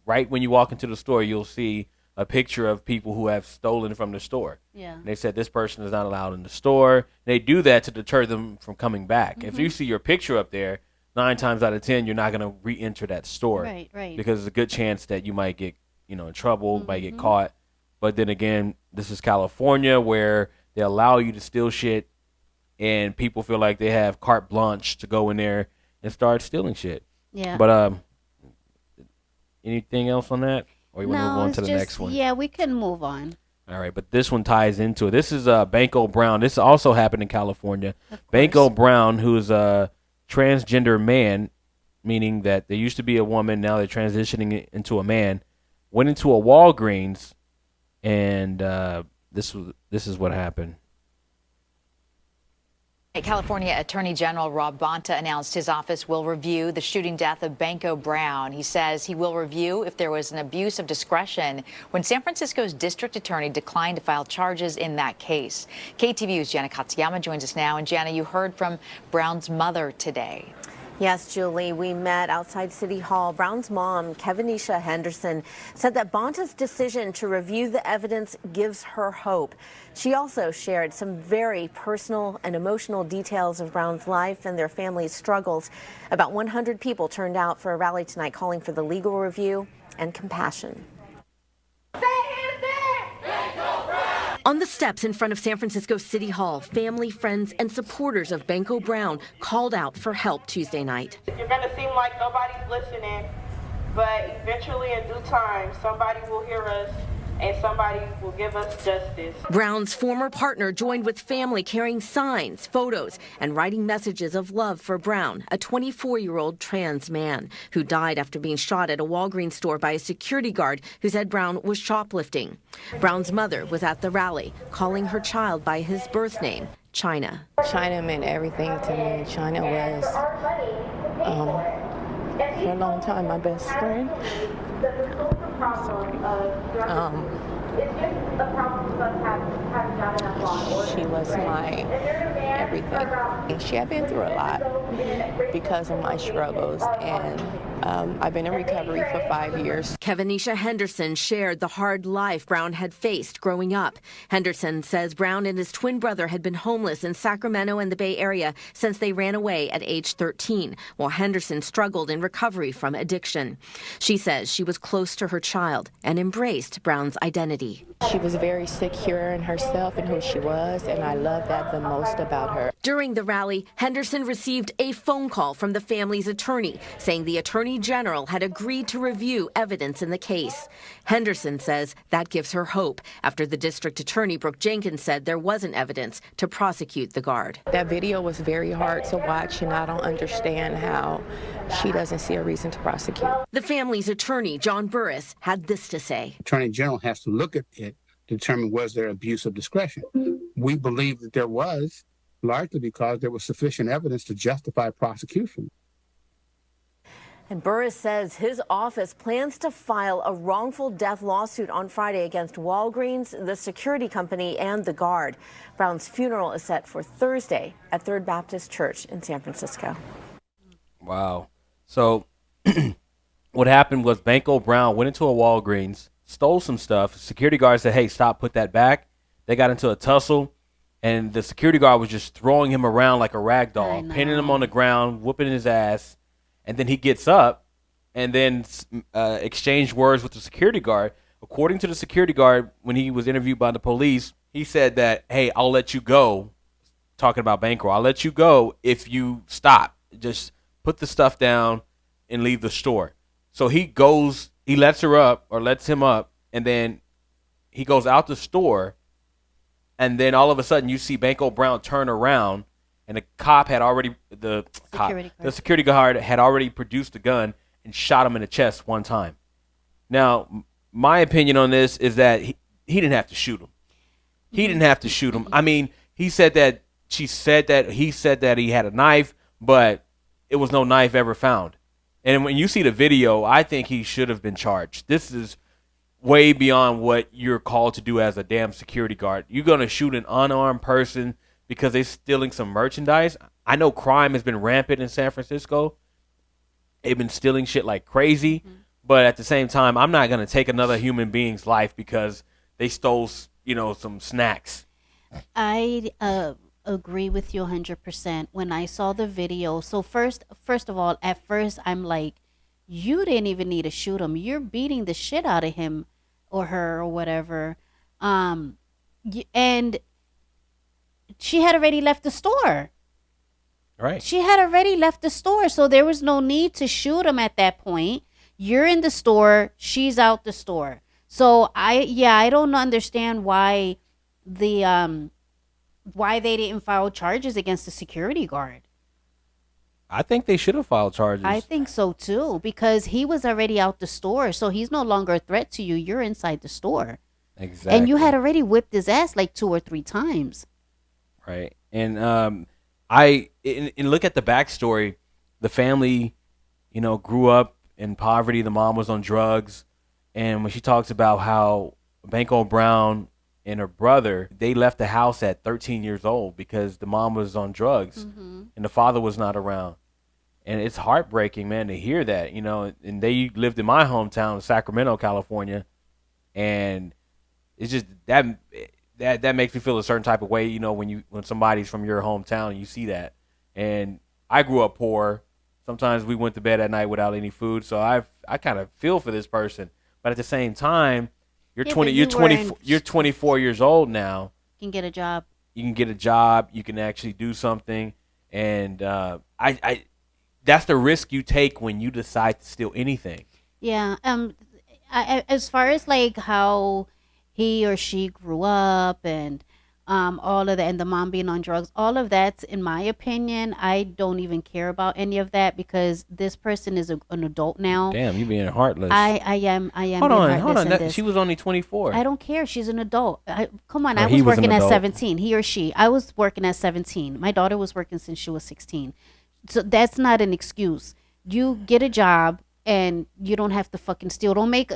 right when you walk into the store, you'll see a picture of people who have stolen from the store.
Yeah.
And they said this person is not allowed in the store. They do that to deter them from coming back. If you see your picture up there, 9 times out of 10, you're not going to re-enter that store.
Right.
Because there's a good chance that you might get, in trouble, might get caught. But then again, this is California where they allow you to steal shit, and people feel like they have carte blanche to go in there and start stealing shit.
Yeah.
But anything else on that? Or you want to move on to the next one?
Yeah, we can move on.
All right, but this one ties into it. This is Banco Brown. This also happened in California. Banco Brown, who is a transgender man, meaning that they used to be a woman, now they're transitioning it into a man, went into a Walgreens, and this is what happened.
California Attorney General Rob Bonta announced his office will review the shooting death of Banco Brown. He says he will review if there was an abuse of discretion when San Francisco's district attorney declined to file charges in that case. KTVU's Jana Katsuyama joins us now. And Jana, you heard from Brown's mother today.
Yes, Julie, we met outside City Hall. Brown's mom, Kevinisha Henderson, said that Bonta's decision to review the evidence gives her hope. She also shared some very personal and emotional details of Brown's life and their family's struggles. About 100 people turned out for a rally tonight calling for the legal review and compassion. On the steps in front of San Francisco City Hall, family, friends, and supporters of Banco Brown called out for help Tuesday night.
You're going to seem like nobody's listening, but eventually in due time, somebody will hear us and somebody will give us justice.
Brown's former partner joined with family carrying signs, photos, and writing messages of love for Brown, a 24-year-old trans man who died after being shot at a Walgreens store by a security guard who said Brown was shoplifting. Brown's mother was at the rally, calling her child by his birth name, China.
China meant everything to me. China was, for a long time, my best friend. She was my everything. She had been through a lot because of my struggles, and I've been in recovery for 5 years.
Kevinisha Henderson shared the hard life Brown had faced growing up. Henderson says Brown and his twin brother had been homeless in Sacramento and the Bay Area since they ran away at age 13, while Henderson struggled in recovery from addiction. She says she was close to her child and embraced Brown's identity.
She was very secure in herself and who she was, and I love that the most about her.
During the rally, Henderson received a phone call from the family's attorney saying the Attorney General had agreed to review evidence in the case. Henderson says that gives her hope after the district attorney, Brooke Jenkins, said there wasn't evidence to prosecute the guard.
That video was very hard to watch, and I don't understand how she doesn't see a reason to prosecute.
The family's attorney, John Burris, had this to say.
Attorney General has to look at it, determine was there abuse of discretion. We believe that there was, largely because there was sufficient evidence to justify prosecution.
And Burris says his office plans to file a wrongful death lawsuit on Friday against Walgreens, the security company, and the guard. Brown's funeral is set for Thursday at Third Baptist Church in San Francisco.
Wow. So what happened was Banco Brown went into a Walgreens, stole some stuff. Security guard said, hey, stop, put that back. They got into a tussle, and the security guard was just throwing him around like a rag doll, pinning him on the ground, whooping his ass. And then he gets up and then exchanged words with the security guard. According to the security guard, when he was interviewed by the police, he said that, hey, I'll let you go, talking about Banco. I'll let you go if you stop. Just put the stuff down and leave the store. So he goes, he lets her up or lets him up, and then he goes out the store, and then all of a sudden you see Banco Brown turn around, and the cop had already, the security guard had already produced a gun and shot him in the chest one time. Now, my opinion on this is that he didn't have to shoot him. He didn't have to shoot him. I mean, he said that he said that he had a knife, but it was no knife ever found. And when you see the video, I think he should have been charged. This is way beyond what you're called to do as a damn security guard. You're going to shoot an unarmed person because they're stealing some merchandise. I know crime has been rampant in San Francisco. They've been stealing shit like crazy. But at the same time, I'm not going to take another human being's life because they stole, some snacks.
I agree with you 100%. When I saw the video, so first of all, at first I'm like, you didn't even need to shoot him. You're beating the shit out of him or her or whatever. And she had already left the store.
Right.
She had already left the store, so there was no need to shoot him at that point. You're in the store, she's out the store. So I don't understand why why they didn't file charges against the security guard.
I think they should have filed charges.
I think so too, because he was already out the store, so he's no longer a threat to you. You're inside the store.
Exactly.
And you had already whipped his ass like 2 or 3 times.
Right. And I look at the backstory. The family, grew up in poverty. The mom was on drugs. And when she talks about how Banco Brown and her brother, they left the house at 13 years old because the mom was on drugs and the father was not around. And it's heartbreaking, man, to hear that, you know. And they lived in my hometown, Sacramento, California, and it's just that makes me feel a certain type of way, you know, when somebody's from your hometown and you see that. And I grew up poor. Sometimes we went to bed at night without any food, so I kind of feel for this person. But at the same time, you're
Yeah,
20,
but
you're 24 years old now.
You can get a job.
You can get a job. You can actually do something, and I that's the risk you take when you decide to steal anything.
Yeah. As far as like how he or she grew up and all of that, and the mom being on drugs, all of that's, in my opinion, I don't even care about any of that because this person is an adult now.
Damn, you being heartless.
I am
Hold
being
on,
heartless in
That,
this.
she was only 24.
I don't care. She's an adult. Come on,
Or
I
he
was
was an
working at
adult.
17. He or she. I was working at 17. My daughter was working since she was 16. So that's not an excuse. You get a job and you don't have to fucking steal. Don't make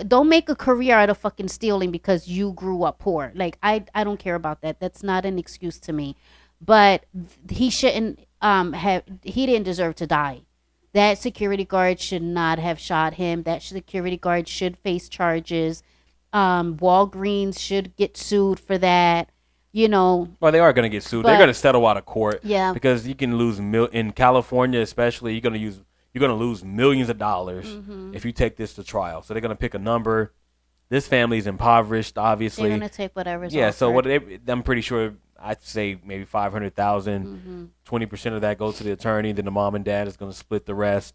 a career out of fucking stealing because you grew up poor. Like I don't care about that. That's not an excuse to me. But he shouldn't he didn't deserve to die. That security guard should not have shot him. That security guard should face charges. Walgreens should get sued for that. You know.
Well, they are going to get sued. They're
But-
going to settle out of court.
Yeah.
Because you can lose in California, especially. You're going to lose millions of dollars if you take this to trial. So they're going to pick a number. This family's impoverished, obviously.
They're gonna take whatever's
Yeah. So
offered.
I'm pretty sure I'd say maybe 500,000. 20% of that goes to the attorney. Then the mom and dad is going to split the rest.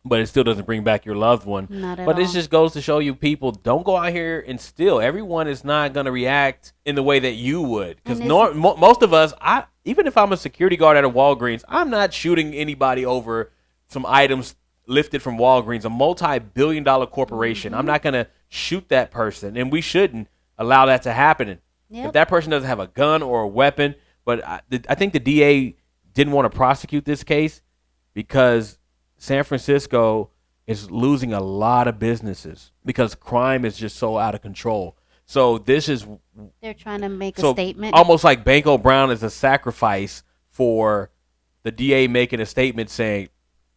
But it still doesn't bring back your loved one.
Not at
But
all.
it just goes to show you, people, don't go out here and steal. Everyone is not going to react in the way that you would. Because most of us, even if I'm a security guard at a Walgreens, I'm not shooting anybody over some items lifted from Walgreens, a multi-billion-dollar corporation. I'm not going to shoot that person, and we shouldn't allow that to happen. If that person doesn't have a gun or a weapon, but I think the DA didn't want to prosecute this case because San Francisco is losing a lot of businesses because crime is just so out of control. So this is
They're trying to make a statement.
almost like Banco Brown is a sacrifice for the DA making a statement saying,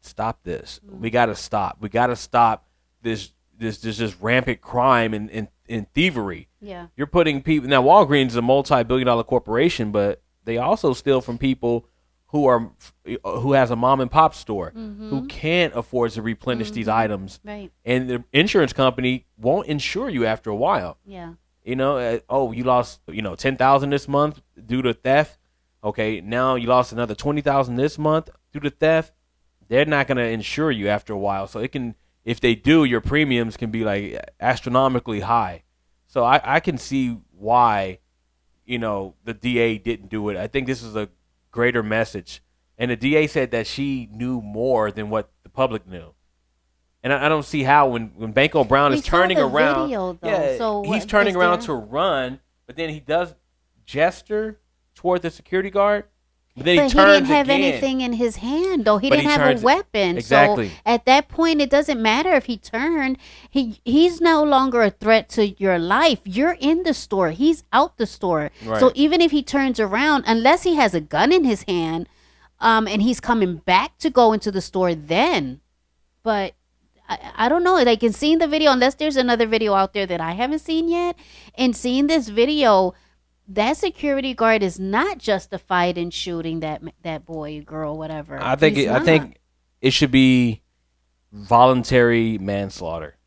"Stop this. We got to stop. We got to stop this just rampant crime and thievery."
Yeah.
You're putting people now. Walgreens is a multi-billion-dollar corporation, but they also steal from people who has a mom and pop store who can't afford to replenish these items.
Right.
And the insurance company won't insure you after a while.
Yeah.
You know, you lost, $10,000 this month due to theft. Okay, now you lost another $20,000 this month due to theft. They're not going to insure you after a while. So if they do, your premiums can be like astronomically high. So I can see why, the DA didn't do it. I think this is a greater message. And the DA said that she knew more than what the public knew. And I don't see how when Banco Brown is turning around,
video, though. So
he's turning around to run, but then he does gesture toward the security guard, but then he turns
he didn't have
again.
anything in his hand, though. He
But
didn't
he
have
turns-
a weapon.
Exactly.
So at that point, it doesn't matter if he turned. He's no longer a threat to your life. You're in the store. He's out the store.
Right.
So even if he turns around, unless he has a gun in his hand, and he's coming back to go into the store, then. But I don't know. Like, in seeing the video, unless there's another video out there that I haven't seen yet, and seeing this video, that security guard is not justified in shooting that boy, girl, whatever.
I think it should be voluntary manslaughter.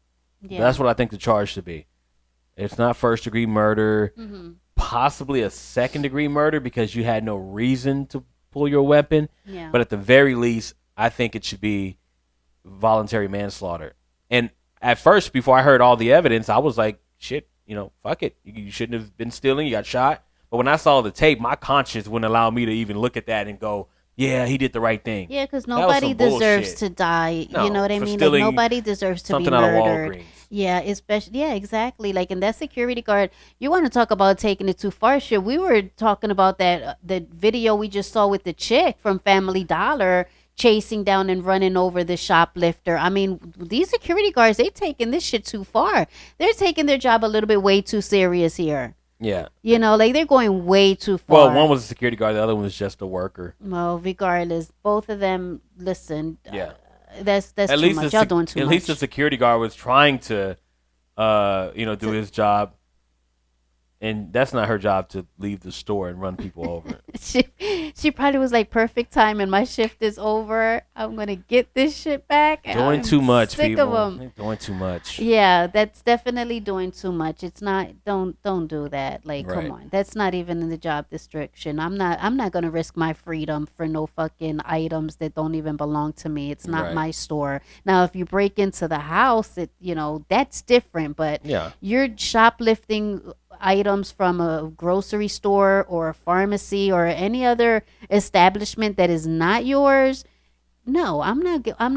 Yeah.
That's what I think the charge should be. It's not first degree murder, possibly a second degree murder because you had no reason to pull your weapon.
Yeah.
But at the very least, I think it should be voluntary manslaughter. And at first, before I heard all the evidence, I was like, shit, fuck it. You shouldn't have been stealing. You got shot. But when I saw the tape, my conscience wouldn't allow me to even look at that and go, yeah, he did the right thing.
Yeah, because
That was
nobody
some
deserves
bullshit.
to die.
No,
You know what I
for
mean? Like,
stealing
nobody deserves to be
something out of
murdered.
Walgreens.
Yeah, especially exactly. Like, and that security guard, you want to talk about taking it too far? Shit, we were talking about that the video we just saw with the chick from Family Dollar chasing down and running over the shoplifter. I mean, these security guards, they taking this shit too far. They're taking their job a little bit way too serious here.
Yeah.
You know, like they're going way too
Well,
far.
one was a security guard, the other one was just a worker.
Well, regardless, both of them. Listen,
Yeah.
that's
At
too
least
much. Y'all doing too
at
much.
least the security guard was trying to, do his job. And that's not her job to leave the store and run people over.
She probably was like, perfect time and my shift is over. I'm gonna get this shit back.
Doing
I'm
too much,
sick
people.
of 'em.
They're doing too much.
Yeah, that's definitely doing too much. It's not. Don't do that. Like,
Right.
come on. That's not even in the job description. I'm not gonna risk my freedom for no fucking items that don't even belong to me. It's not
Right.
my store. Now, if you break into the house, that's different. But
Yeah.
you're shoplifting items from a grocery store or a pharmacy or any other establishment that is not yours. No, I'm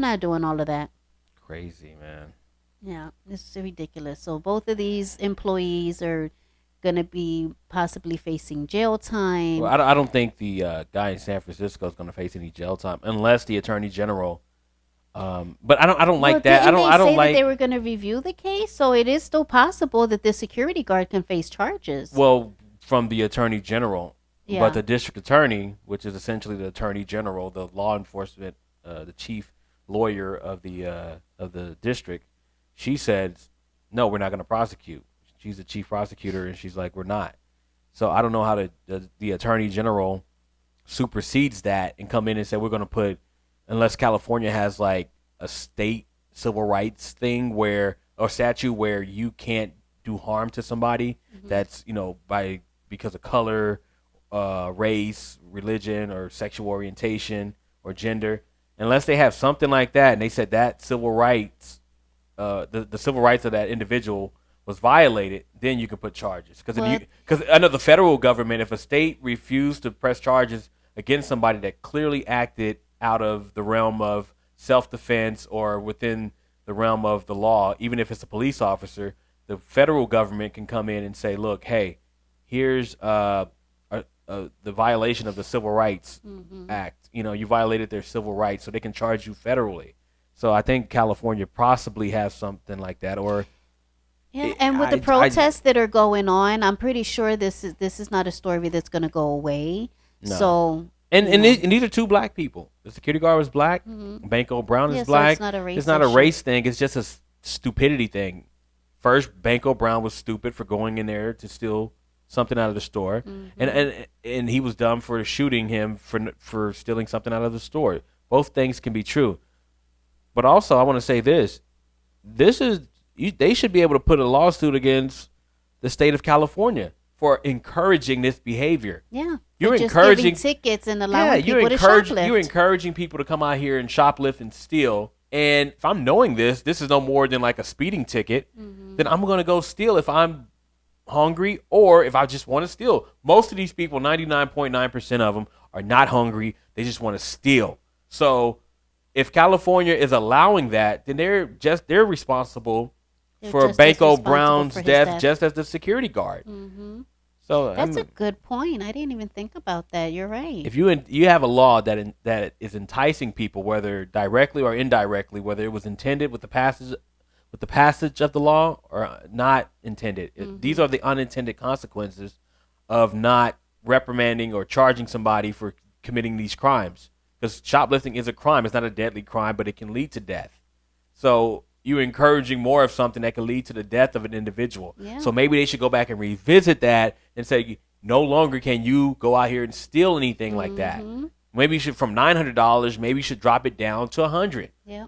not doing all of that.
Crazy, man.
Yeah, it's ridiculous. So both of these employees are gonna be possibly facing jail time.
Well, I don't think the guy in San Francisco is going to face any jail time unless the attorney general. But I don't like that.
Didn't
I
they
don't
say
like.
that they were going to review the case? So it is still possible that the security guard can face charges.
Well, from the attorney general,
Yeah.
but the district attorney, which is essentially the attorney general, the law enforcement, the chief lawyer of the district, she said, no, we're not going to prosecute. She's the chief prosecutor, and she's like, we're not. So I don't know how the attorney general supersedes that and come in and say we're going to put, unless California has like a state civil rights thing or statute where you can't do harm to somebody that's because of color, race, religion, or sexual orientation or gender, unless they have something like that, and they said that civil rights, the civil rights of that individual was violated, then you can put charges. Because under the federal government, if a state refused to press charges against somebody that clearly acted out of the realm of self-defense or within the realm of the law, even if it's a police officer, the federal government can come in and say, look, hey, here's the violation of the Civil Rights Act. You violated their civil rights, so they can charge you federally. So I think California possibly has something like that. Or
yeah, and with the protests that are going on, I'm pretty sure this is not a story that's going to go away.
No.
So
and these are two black people. The security guard was black. Banco Brown is
so
black.
it's not a race
It's not a
issue.
race thing. It's just a stupidity thing. First, Banco Brown was stupid for going in there to steal something out of the store, and he was dumb for shooting him for stealing something out of the store. Both things can be true. But also, I want to say this: they should be able to put a lawsuit against the state of California for encouraging this behavior.
Yeah,
You're
just
encouraging
giving tickets and allowing people to shoplift.
You're encouraging people to come out here and shoplift and steal. And if I'm knowing this is no more than like a speeding ticket, then I'm going to go steal if I'm hungry or if I just want to steal. Most of these people, 99.9% of them, are not hungry. They just want to steal. So if California is allowing that, then they're responsible for Banco Brown's death just as the security guard. So
That's a good point. I didn't even think about that. You're right.
If you have a law that is enticing people, whether directly or indirectly, whether it was intended with the passage of the law or not intended, these are the unintended consequences of not reprimanding or charging somebody for committing these crimes. Because shoplifting is a crime. It's not a deadly crime, but it can lead to death. So you're encouraging more of something that can lead to the death of an individual.
Yeah.
So maybe they should go back and revisit that and say, no longer can you go out here and steal anything like that. Maybe you should, from $900, maybe you should drop it down to $100.
Yeah.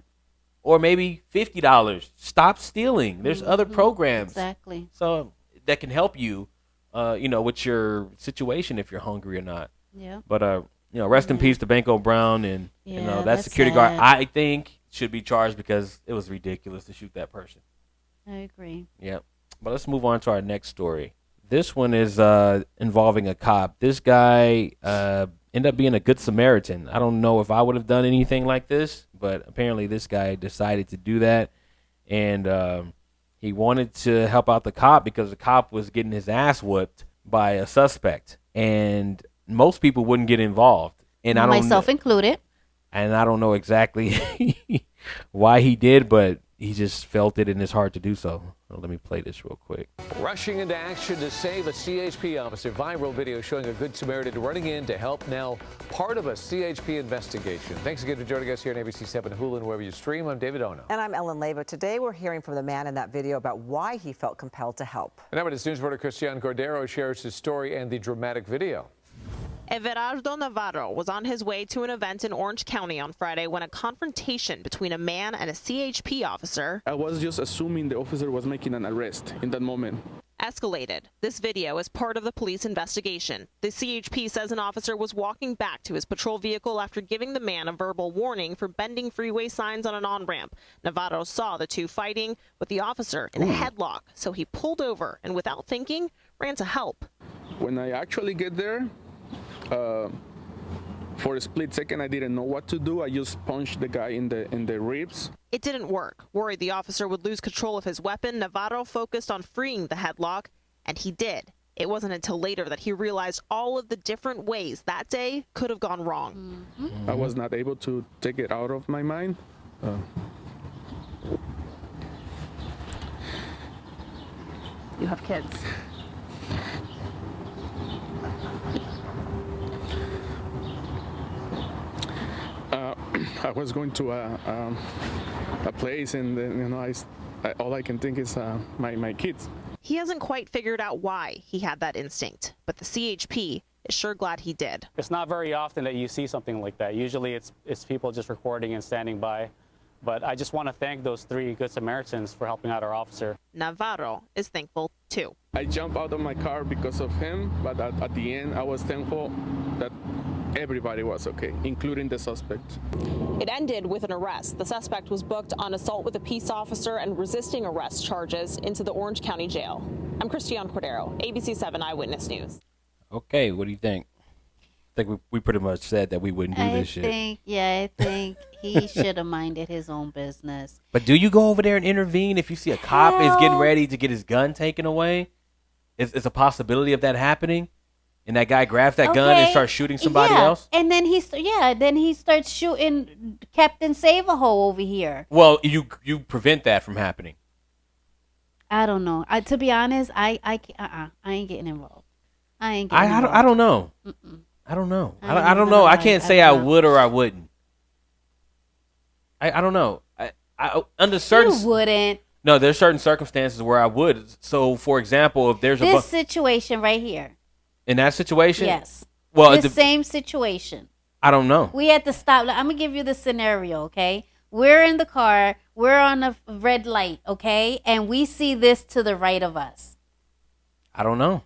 Or maybe $50. Stop stealing. There's other programs.
Exactly.
So that can help you, with your situation if you're hungry or not.
Yeah.
But rest in peace to Banco Brown and that
that's
security guard.
sad.
I think should be charged because it was ridiculous to shoot that person.
I agree.
Yep. But let's move on to our next story. This one is involving a cop. This guy ended up being a good Samaritan. I don't know if I would have done anything like this, but apparently this guy decided to do that. And he wanted to help out the cop because the cop was getting his ass whooped by a suspect. And most people wouldn't get involved. And
Myself included.
And I don't know exactly why he did, but he just felt it in his heart to do so. Let me play this real quick.
Rushing into action to save a CHP officer. Viral video showing a Good Samaritan running in to help, now part of a CHP investigation. Thanks again for joining us here on ABC 7 Hulu and wherever you stream. I'm David Ono.
And I'm Ellen Leyva. Today we're hearing from the man in that video about why he felt compelled to help.
And Eyewitness News reporter Christian Cordero shares his story and the dramatic video.
Everardo Navarro was on his way to an event in Orange County on Friday when a confrontation between a man and a CHP officer
I was just assuming the officer was making an arrest in that moment.
escalated. This video is part of the police investigation. The CHP says an officer was walking back to his patrol vehicle after giving the man a verbal warning for bending freeway signs on an on-ramp. Navarro saw the two fighting with the officer in a headlock, so he pulled over and without thinking ran to help.
When I actually get there, for a split second, I didn't know what to do. I just punched the guy in the ribs.
It didn't work. Worried the officer would lose control of his weapon, Navarro focused on freeing the headlock, and he did. It wasn't until later that he realized all of the different ways that day could have gone wrong.
I was not able to take it out of my mind.
You have kids.
I was going to a place, and then, all I can think is my kids.
He hasn't quite figured out why he had that instinct, but the CHP is sure glad he did.
It's not very often that you see something like that. Usually it's people just recording and standing by. But I just want to thank those 3 Good Samaritans for helping out our officer.
Navarro is thankful too.
I jumped out of my car because of him, but at the end I was thankful that everybody was okay, including the suspect.
It ended with an arrest. The suspect was booked on assault with a peace officer and resisting arrest charges into the Orange County Jail. I'm Christian Cordero, ABC 7 Eyewitness News.
Okay, what do you think? I think we pretty much said that we wouldn't do this shit.
I think he should have minded his own business.
But do you go over there and intervene if you see a cop is getting ready to get his gun taken away? Is a possibility of that happening? And that guy grabs that gun and starts shooting somebody else?
And then he starts shooting Captain Save-A-Ho over here.
Well, you prevent that from happening.
I don't know. To be honest, I ain't getting involved. I
don't know.
Mm-mm.
I don't know. I don't know. I can't say I would or I wouldn't. I don't know. I under certain
You wouldn't.
No, there's certain circumstances where I would. So, for example, if there's
this situation right here.
In that situation?
Yes.
Well,
the same situation.
I don't know.
We had to stop. I'm gonna give you the scenario, okay? We're in the car. We're on a red light, okay? And we see this to the right of us.
I don't know.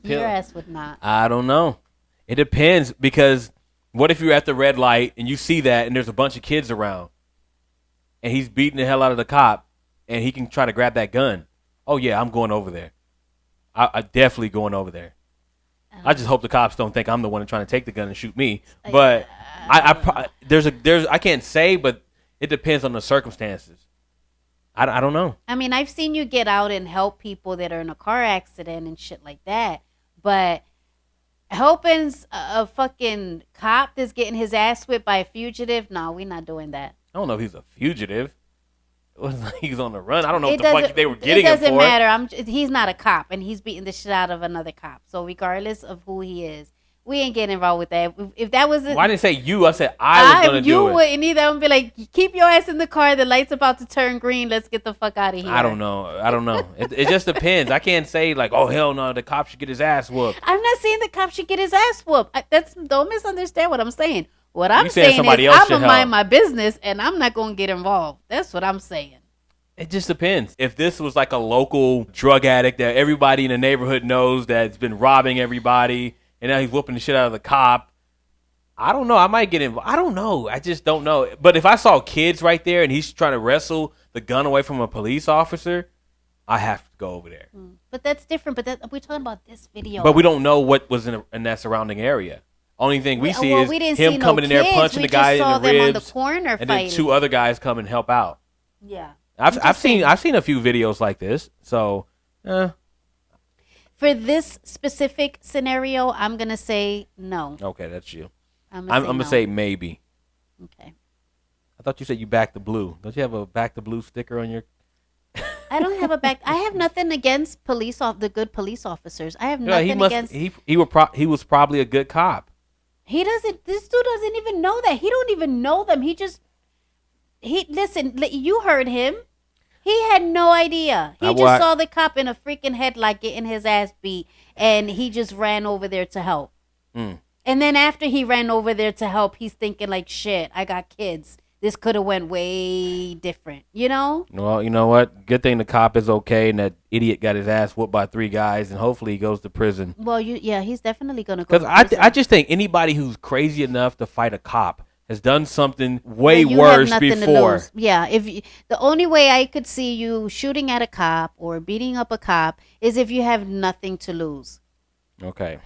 Your ass would not.
I don't know. It depends, because what if you're at the red light and you see that and there's a bunch of kids around and he's beating the hell out of the cop and he can try to grab that gun? Oh, yeah, I'm going over there. I definitely going over there. I just hope the cops don't think I'm the one trying to take the gun and shoot me. But I can't say, but it depends on the circumstances. I don't know.
I mean, I've seen you get out and help people that are in a car accident and shit like that. But helping a fucking cop that's getting his ass whipped by a fugitive, no, we're not doing that.
I don't know if he's a fugitive. It was like he's on the run. I don't know what the fuck they were getting him for.
It doesn't matter. He's not a cop, and he's beating the shit out of another cop. So regardless of who he is, we ain't getting involved with that. If that was...
Well, I didn't say you. I said I was going to do it.
You wouldn't either. I'm going to be like, keep your ass in the car. The light's about to turn green. Let's get the fuck out of here.
I don't know. It just depends. I can't say like, oh, hell no, the cop should get his ass whooped.
I'm not saying the cop should get his ass whooped. Don't misunderstand what I'm saying. What I'm saying is I'm going to mind my business, and I'm not going to get involved. That's what I'm saying.
It just depends. If this was like a local drug addict that everybody in the neighborhood knows that's been robbing everybody, and now he's whooping the shit out of the cop, I don't know. I might get involved. I don't know. I just don't know. But if I saw kids right there and he's trying to wrestle the gun away from a police officer, I have to go over there.
But that's different. But we're talking about this video.
But we don't know what was in that surrounding area. Only thing we see is him coming in there punching the guy in the ribs,
on the corner
and then 2 other guys come and help out.
Yeah.
I've seen a few videos like this. So,
for this specific scenario, I'm going to say no.
Okay, that's you.
I'm
going to say maybe.
Okay.
I thought you said you backed the blue. Don't you have a back the blue sticker on your?
I don't have a back. I have nothing against the good police officers. I have
Yeah, he
nothing
must.
against.
He was probably a good cop.
He doesn't. This dude doesn't even know that. He don't even know them. Listen. You heard him. He had no idea. He just saw the cop in a freaking headlight getting his ass beat, and he just ran over there to help.
Mm.
And then after he ran over there to help, he's thinking like, "Shit, I got kids. This could have went way different." You know?
Well, you know what? Good thing the cop is okay, and that idiot got his ass whooped by 3 guys, and hopefully he goes to prison.
Well, yeah, he's definitely gonna go.
Because I just think anybody who's crazy enough to fight a cop has done something way worse before.
Yeah, the only way I could see you shooting at a cop or beating up a cop is if you have nothing to lose.
Okay.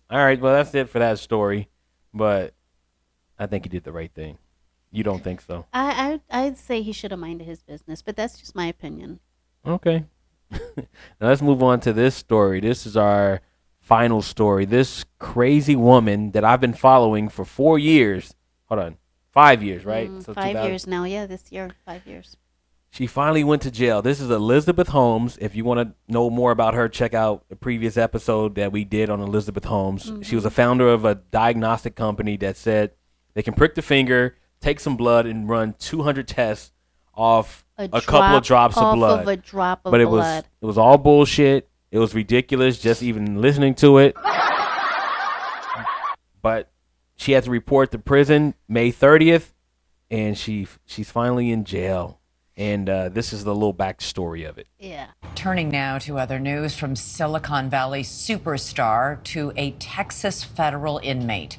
All right. Well, that's it for that story. But I think he did the right thing. You don't think so?
I'd say he should have minded his business, but that's just my opinion.
Okay. Now let's move on to this story. This is our final story. This crazy woman that I've been following for 4 years. Hold on. 5 years, right?
So 5 years now. Yeah, this year, 5 years.
She finally went to jail. This is Elizabeth Holmes. If you want to know more about her, check out a previous episode that we did on Elizabeth Holmes. Mm-hmm. She was a founder of a diagnostic company that said they can prick the finger, take some blood, and run 200 tests off a couple of drops of blood.
Of a drop of
but
blood.
It was all bullshit. It was ridiculous just even listening to it. But she had to report to prison May 30th, and she's finally in jail. And this is the little backstory of it.
Yeah.
Turning now to other news from Silicon Valley superstar to a Texas federal inmate.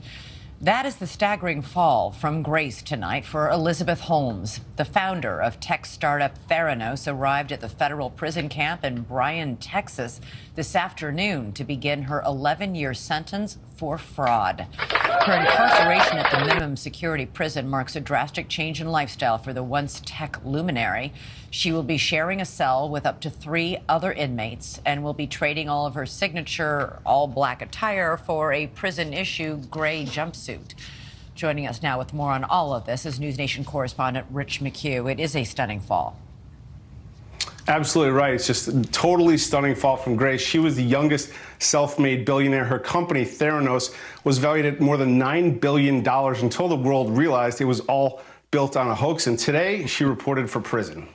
That is the staggering fall from grace tonight for Elizabeth Holmes. The founder of tech startup Theranos arrived at the federal prison camp in Bryan, Texas this afternoon to begin her 11-year sentence for fraud. Her incarceration at the minimum security prison marks a drastic change in lifestyle for the once tech luminary. She will be sharing a cell with up to 3 other inmates and will be trading all of her signature all-black attire for a prison-issue gray jumpsuit. Joining us now with more on all of this is News Nation correspondent Rich McHugh. It is a stunning fall.
Absolutely right. It's just a totally stunning fall from grace. She was the youngest self-made billionaire. Her company, Theranos, was valued at more than $9 billion until the world realized it was all built on a hoax. And today, she reported for prison.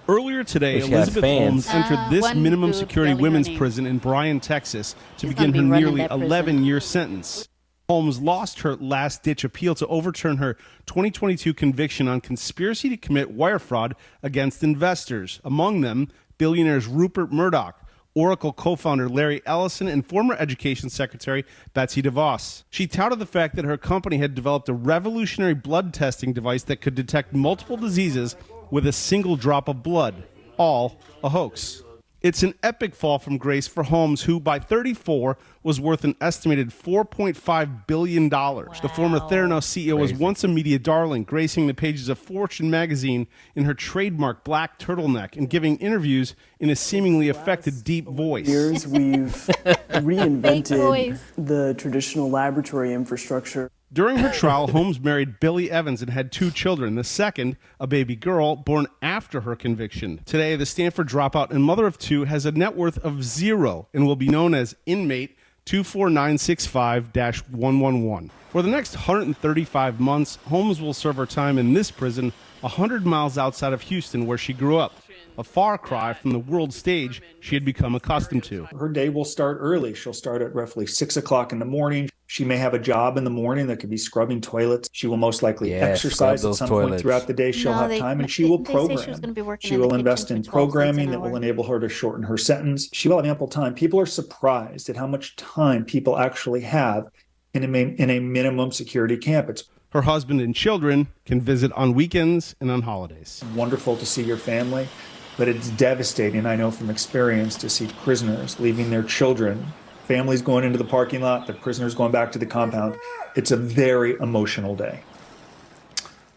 Earlier today, Elizabeth Holmes entered this minimum security women's prison in Bryan, Texas, to begin her nearly 11-year sentence. Holmes lost her last-ditch appeal to overturn her 2022 conviction on conspiracy to commit wire fraud against investors, among them billionaires Rupert Murdoch, Oracle co-founder Larry Ellison, and former Education Secretary Betsy DeVos. She touted the fact that her company had developed a revolutionary blood testing device that could detect multiple diseases with a single drop of blood, all a hoax. It's an epic fall from grace for Holmes, who by 34 was worth an estimated $4.5 billion. Wow. The former Theranos CEO was once a media darling, gracing the pages of Fortune magazine in her trademark black turtleneck and giving interviews in a seemingly affected deep voice.
Years we've reinvented the traditional laboratory infrastructure.
During her trial, Holmes married Billy Evans and had 2 children, the second, a baby girl, born after her conviction. Today, the Stanford dropout and mother of 2 has a net worth of 0 and will be known as inmate 24965-111. For the next 135 months, Holmes will serve her time in this prison 100 miles outside of Houston, where she grew up. A far cry from the world stage she had become accustomed to.
Her day will start early. She'll start at roughly 6 o'clock in the morning. She may have a job in the morning that could be scrubbing toilets. She will most likely exercise at some point throughout the day. She'll have time, and she will program. She will invest in programming that will enable her to shorten her sentence. She will have ample time. People are surprised at how much time people actually have in a minimum security camp. It's
her husband and children can visit on weekends and on holidays.
Wonderful to see your family. But it's devastating, I know from experience, to see prisoners leaving their children, families going into the parking lot, the prisoners going back to the compound. It's a very emotional day.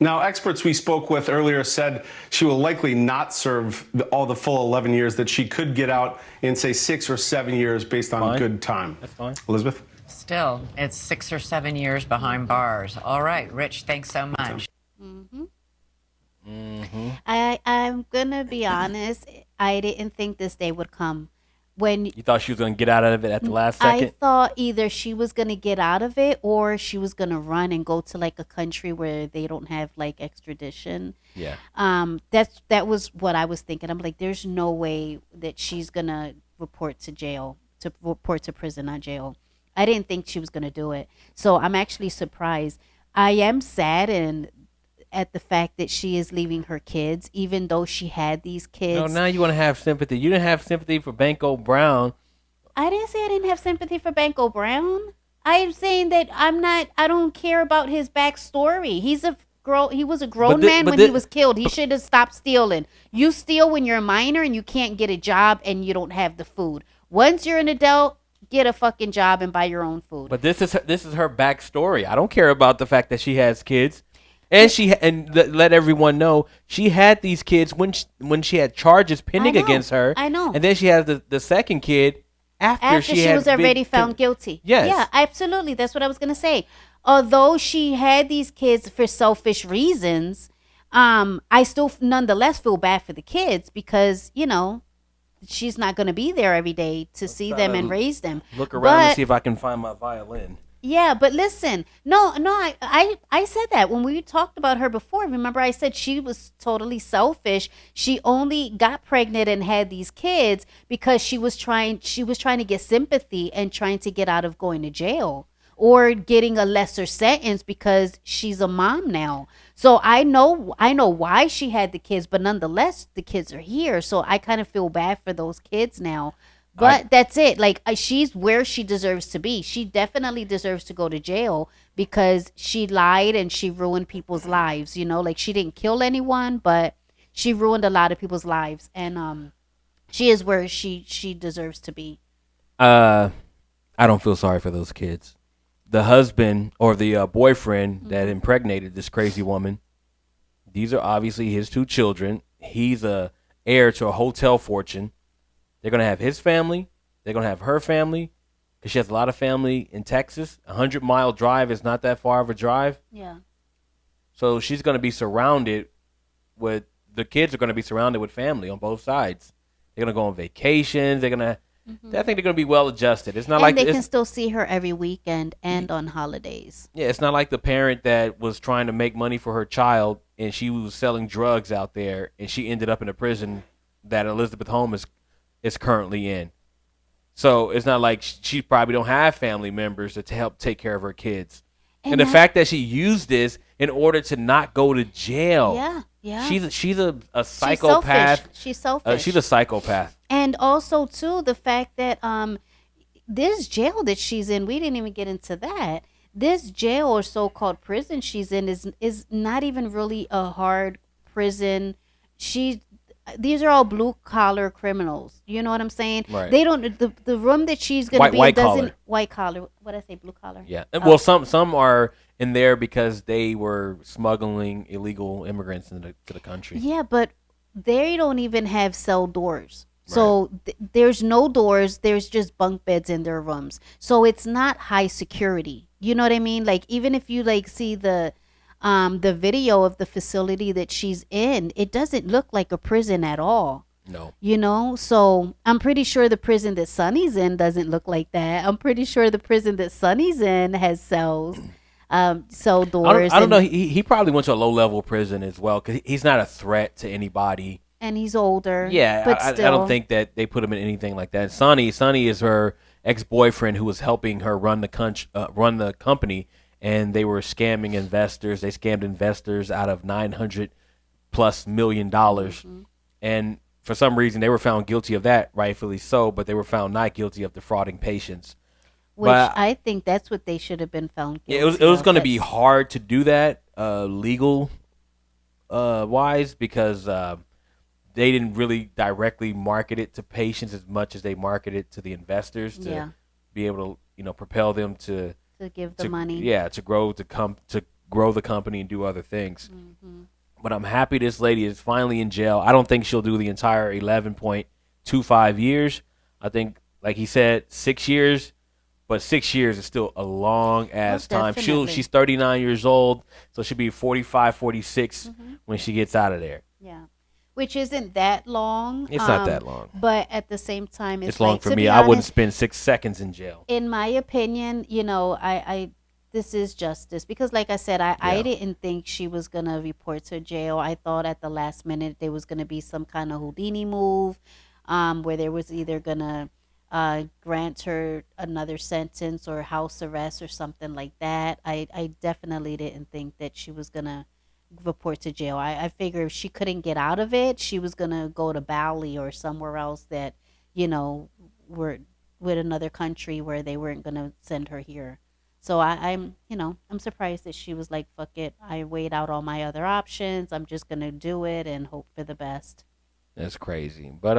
Now, experts we spoke with earlier said she will likely not serve all the full 11 years, that she could get out in, say, 6 or 7 years based on good time.
That's fine.
Elizabeth?
Still, it's 6 or 7 years behind bars. All right, Rich, thanks so much.
I'm gonna be honest. I didn't think this day would come. When
You thought she was going to get out of it at the last second?
I thought either she was gonna get out of it or she was gonna run and go to like a country where they don't have like extradition.
Yeah.
That was what I was thinking. I'm like, there's no way that she's gonna report to jail, to report to prison, not jail. I didn't think she was gonna do it. So I'm actually surprised. I am saddened at the fact that she is leaving her kids, even though she had these kids.
No, now you want to have sympathy. You didn't have sympathy for Banco Brown.
I didn't say I didn't have sympathy for Banco Brown. I'm saying that I don't care about his backstory. He was a grown man when he was killed. He should have stopped stealing. You steal when you're a minor and you can't get a job and you don't have the food. Once you're an adult, get a fucking job and buy your own food.
But this is her backstory. I don't care about the fact that she has kids. And let everyone know she had these kids when she had charges pending against her.
I know.
And then she has the second kid after she
was already found guilty.
Yes.
Yeah, absolutely. That's what I was gonna say. Although she had these kids for selfish reasons, I still nonetheless feel bad for the kids because she's not gonna be there every day to see them and raise them.
Look around and see if I can find my violin.
Yeah, but listen, no, I said that when we talked about her before. Remember, I said she was totally selfish. She only got pregnant and had these kids because she was trying to get sympathy and trying to get out of going to jail or getting a lesser sentence because she's a mom now. So I know why she had the kids, but nonetheless, the kids are here. So I kind of feel bad for those kids now. But that's it. Like, she's where she deserves to be. She definitely deserves to go to jail because she lied and she ruined people's lives. Like, she didn't kill anyone, but she ruined a lot of people's lives. And she is where she deserves to be.
I don't feel sorry for those kids. The husband or the boyfriend that impregnated this crazy woman, these are obviously his two children. He's a heir to a hotel fortune. They're going to have his family. They're going to have her family because she has a lot of family in Texas. 100-mile drive is not that far of a drive.
Yeah. So
she's going to be surrounded with, the kids are going to be surrounded with family on both sides. They're going to go on vacations. They're going to, I think they're going to be well adjusted. It's not like
they can still see her every weekend and on holidays.
Yeah, it's not like the parent that was trying to make money for her child and she was selling drugs out there and she ended up in a prison that Elizabeth Holmes is currently in. So it's not like she probably don't have family members to help take care of her kids. And the fact that she used this in order to not go to jail.
Yeah.
She's a psychopath.
She's selfish.
She's a psychopath.
And also too the fact that this jail that she's in, we didn't even get into that. This jail or so-called prison she's in is not even really a hard prison. These are all blue collar criminals. You know what I'm saying?
Right.
They don't the room that she's gonna be in doesn't white collar. What did I say? Blue collar?
Yeah. Well, some are in there because they were smuggling illegal immigrants into the country.
Yeah, but they don't even have cell doors. So there's no doors. There's just bunk beds in their rooms. So it's not high security. You know what I mean? Like, even if you see the video of the facility that she's in, it doesn't look like a prison at all.
No.
So I'm pretty sure the prison that Sonny's in doesn't look like that. I'm pretty sure the prison that Sonny's in has cells, cell doors.
I don't know. He probably went to a low-level prison as well because he's not a threat to anybody.
And he's older.
Yeah,
but
I don't think that they put him in anything like that. Sonny is her ex-boyfriend who was helping her run the company. And they were scamming investors. They scammed investors out of $900+ million. And for some reason, they were found guilty of that, rightfully so, but they were found not guilty of defrauding patients.
Which I think that's what they should have been found guilty of.
It was going to be hard to do that legal wise because they didn't really directly market it to patients as much as they marketed it to the investors to be able to propel them to give the
money.
Yeah, to grow grow the company and do other things. But I'm happy this lady is finally in jail. I don't think she'll do the entire 11.25 years. I think, like he said, 6 years. But 6 years is still a long ass time. She's 39 years old, so she'll be 45, 46 when she gets out of there.
Yeah. Which isn't that long.
It's not that long.
But at the same time, it's
long
like,
for
to
me.
be
I wouldn't
honest,
spend 6 seconds in jail.
in my opinion, I this is justice, because like I said, I didn't think she was gonna report to jail. I thought at the last minute there was gonna be some kind of Houdini move, where there was either gonna grant her another sentence or house arrest or something like that. I definitely didn't think that she was gonna report to jail. I figured if she couldn't get out of it, she was gonna go to Bali or somewhere else that, were with another country where they weren't gonna send her here. So I'm surprised that she was like, fuck it. I weighed out all my other options. I'm just gonna do it and hope for the best.
That's crazy. But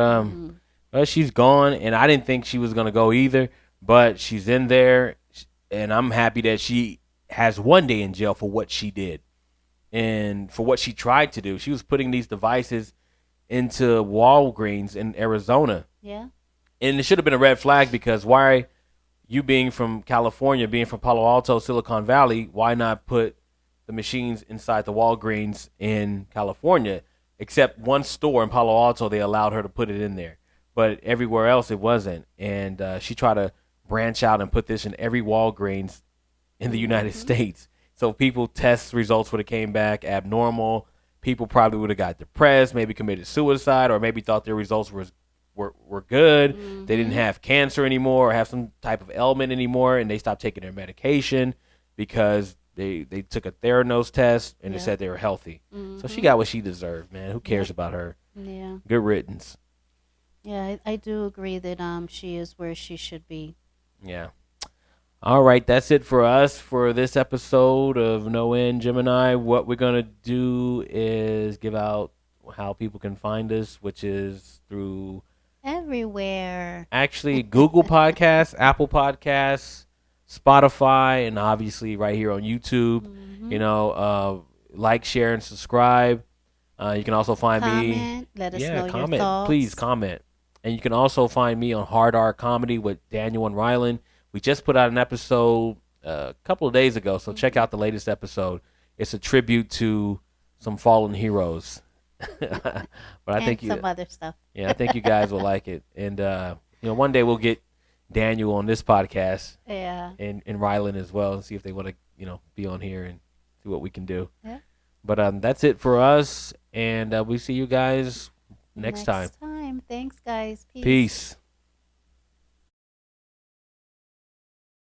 she's gone, and I didn't think she was gonna go either. But she's in there, and I'm happy that she has 1 day in jail for what she did and for what she tried to do. She was putting these devices into Walgreens in Arizona.
Yeah.
And it should have been a red flag, because why, you being from California, being from Palo Alto, Silicon Valley, why not put the machines inside the Walgreens in California? Except one store in Palo Alto, they allowed her to put it in there. But everywhere else, it wasn't. And she tried to branch out and put this in every Walgreens in the United States. So people test results would have came back abnormal. People probably would have got depressed, maybe committed suicide, or maybe thought their results were good. They didn't have cancer anymore or have some type of ailment anymore, and they stopped taking their medication because they took a Theranos test and it said they were healthy. So she got what she deserved, man. Who cares about her?
Yeah.
Good riddance.
Yeah, I do agree that she is where she should be.
Yeah. All right, that's it for us for this episode of No End Gemini. What we're going to do is give out how people can find us, which is through
everywhere.
Actually, Google Podcasts, Apple Podcasts, Spotify, and obviously right here on YouTube. Like, share, and subscribe. You can also find me.
Let us know
comment.
Your thoughts.
Please comment. And you can also find me on Hard Art Comedy with Daniel and Rylan. We just put out an episode a couple of days ago, so check out the latest episode. It's a tribute to some fallen heroes. But I think
some other stuff.
Yeah, I think you guys will like it. And one day we'll get Daniel on this podcast.
Yeah.
And Rylan as well, and see if they want to, be on here and see what we can do.
Yeah.
But that's it for us, and we see you guys next time.
Thanks, guys.
Peace.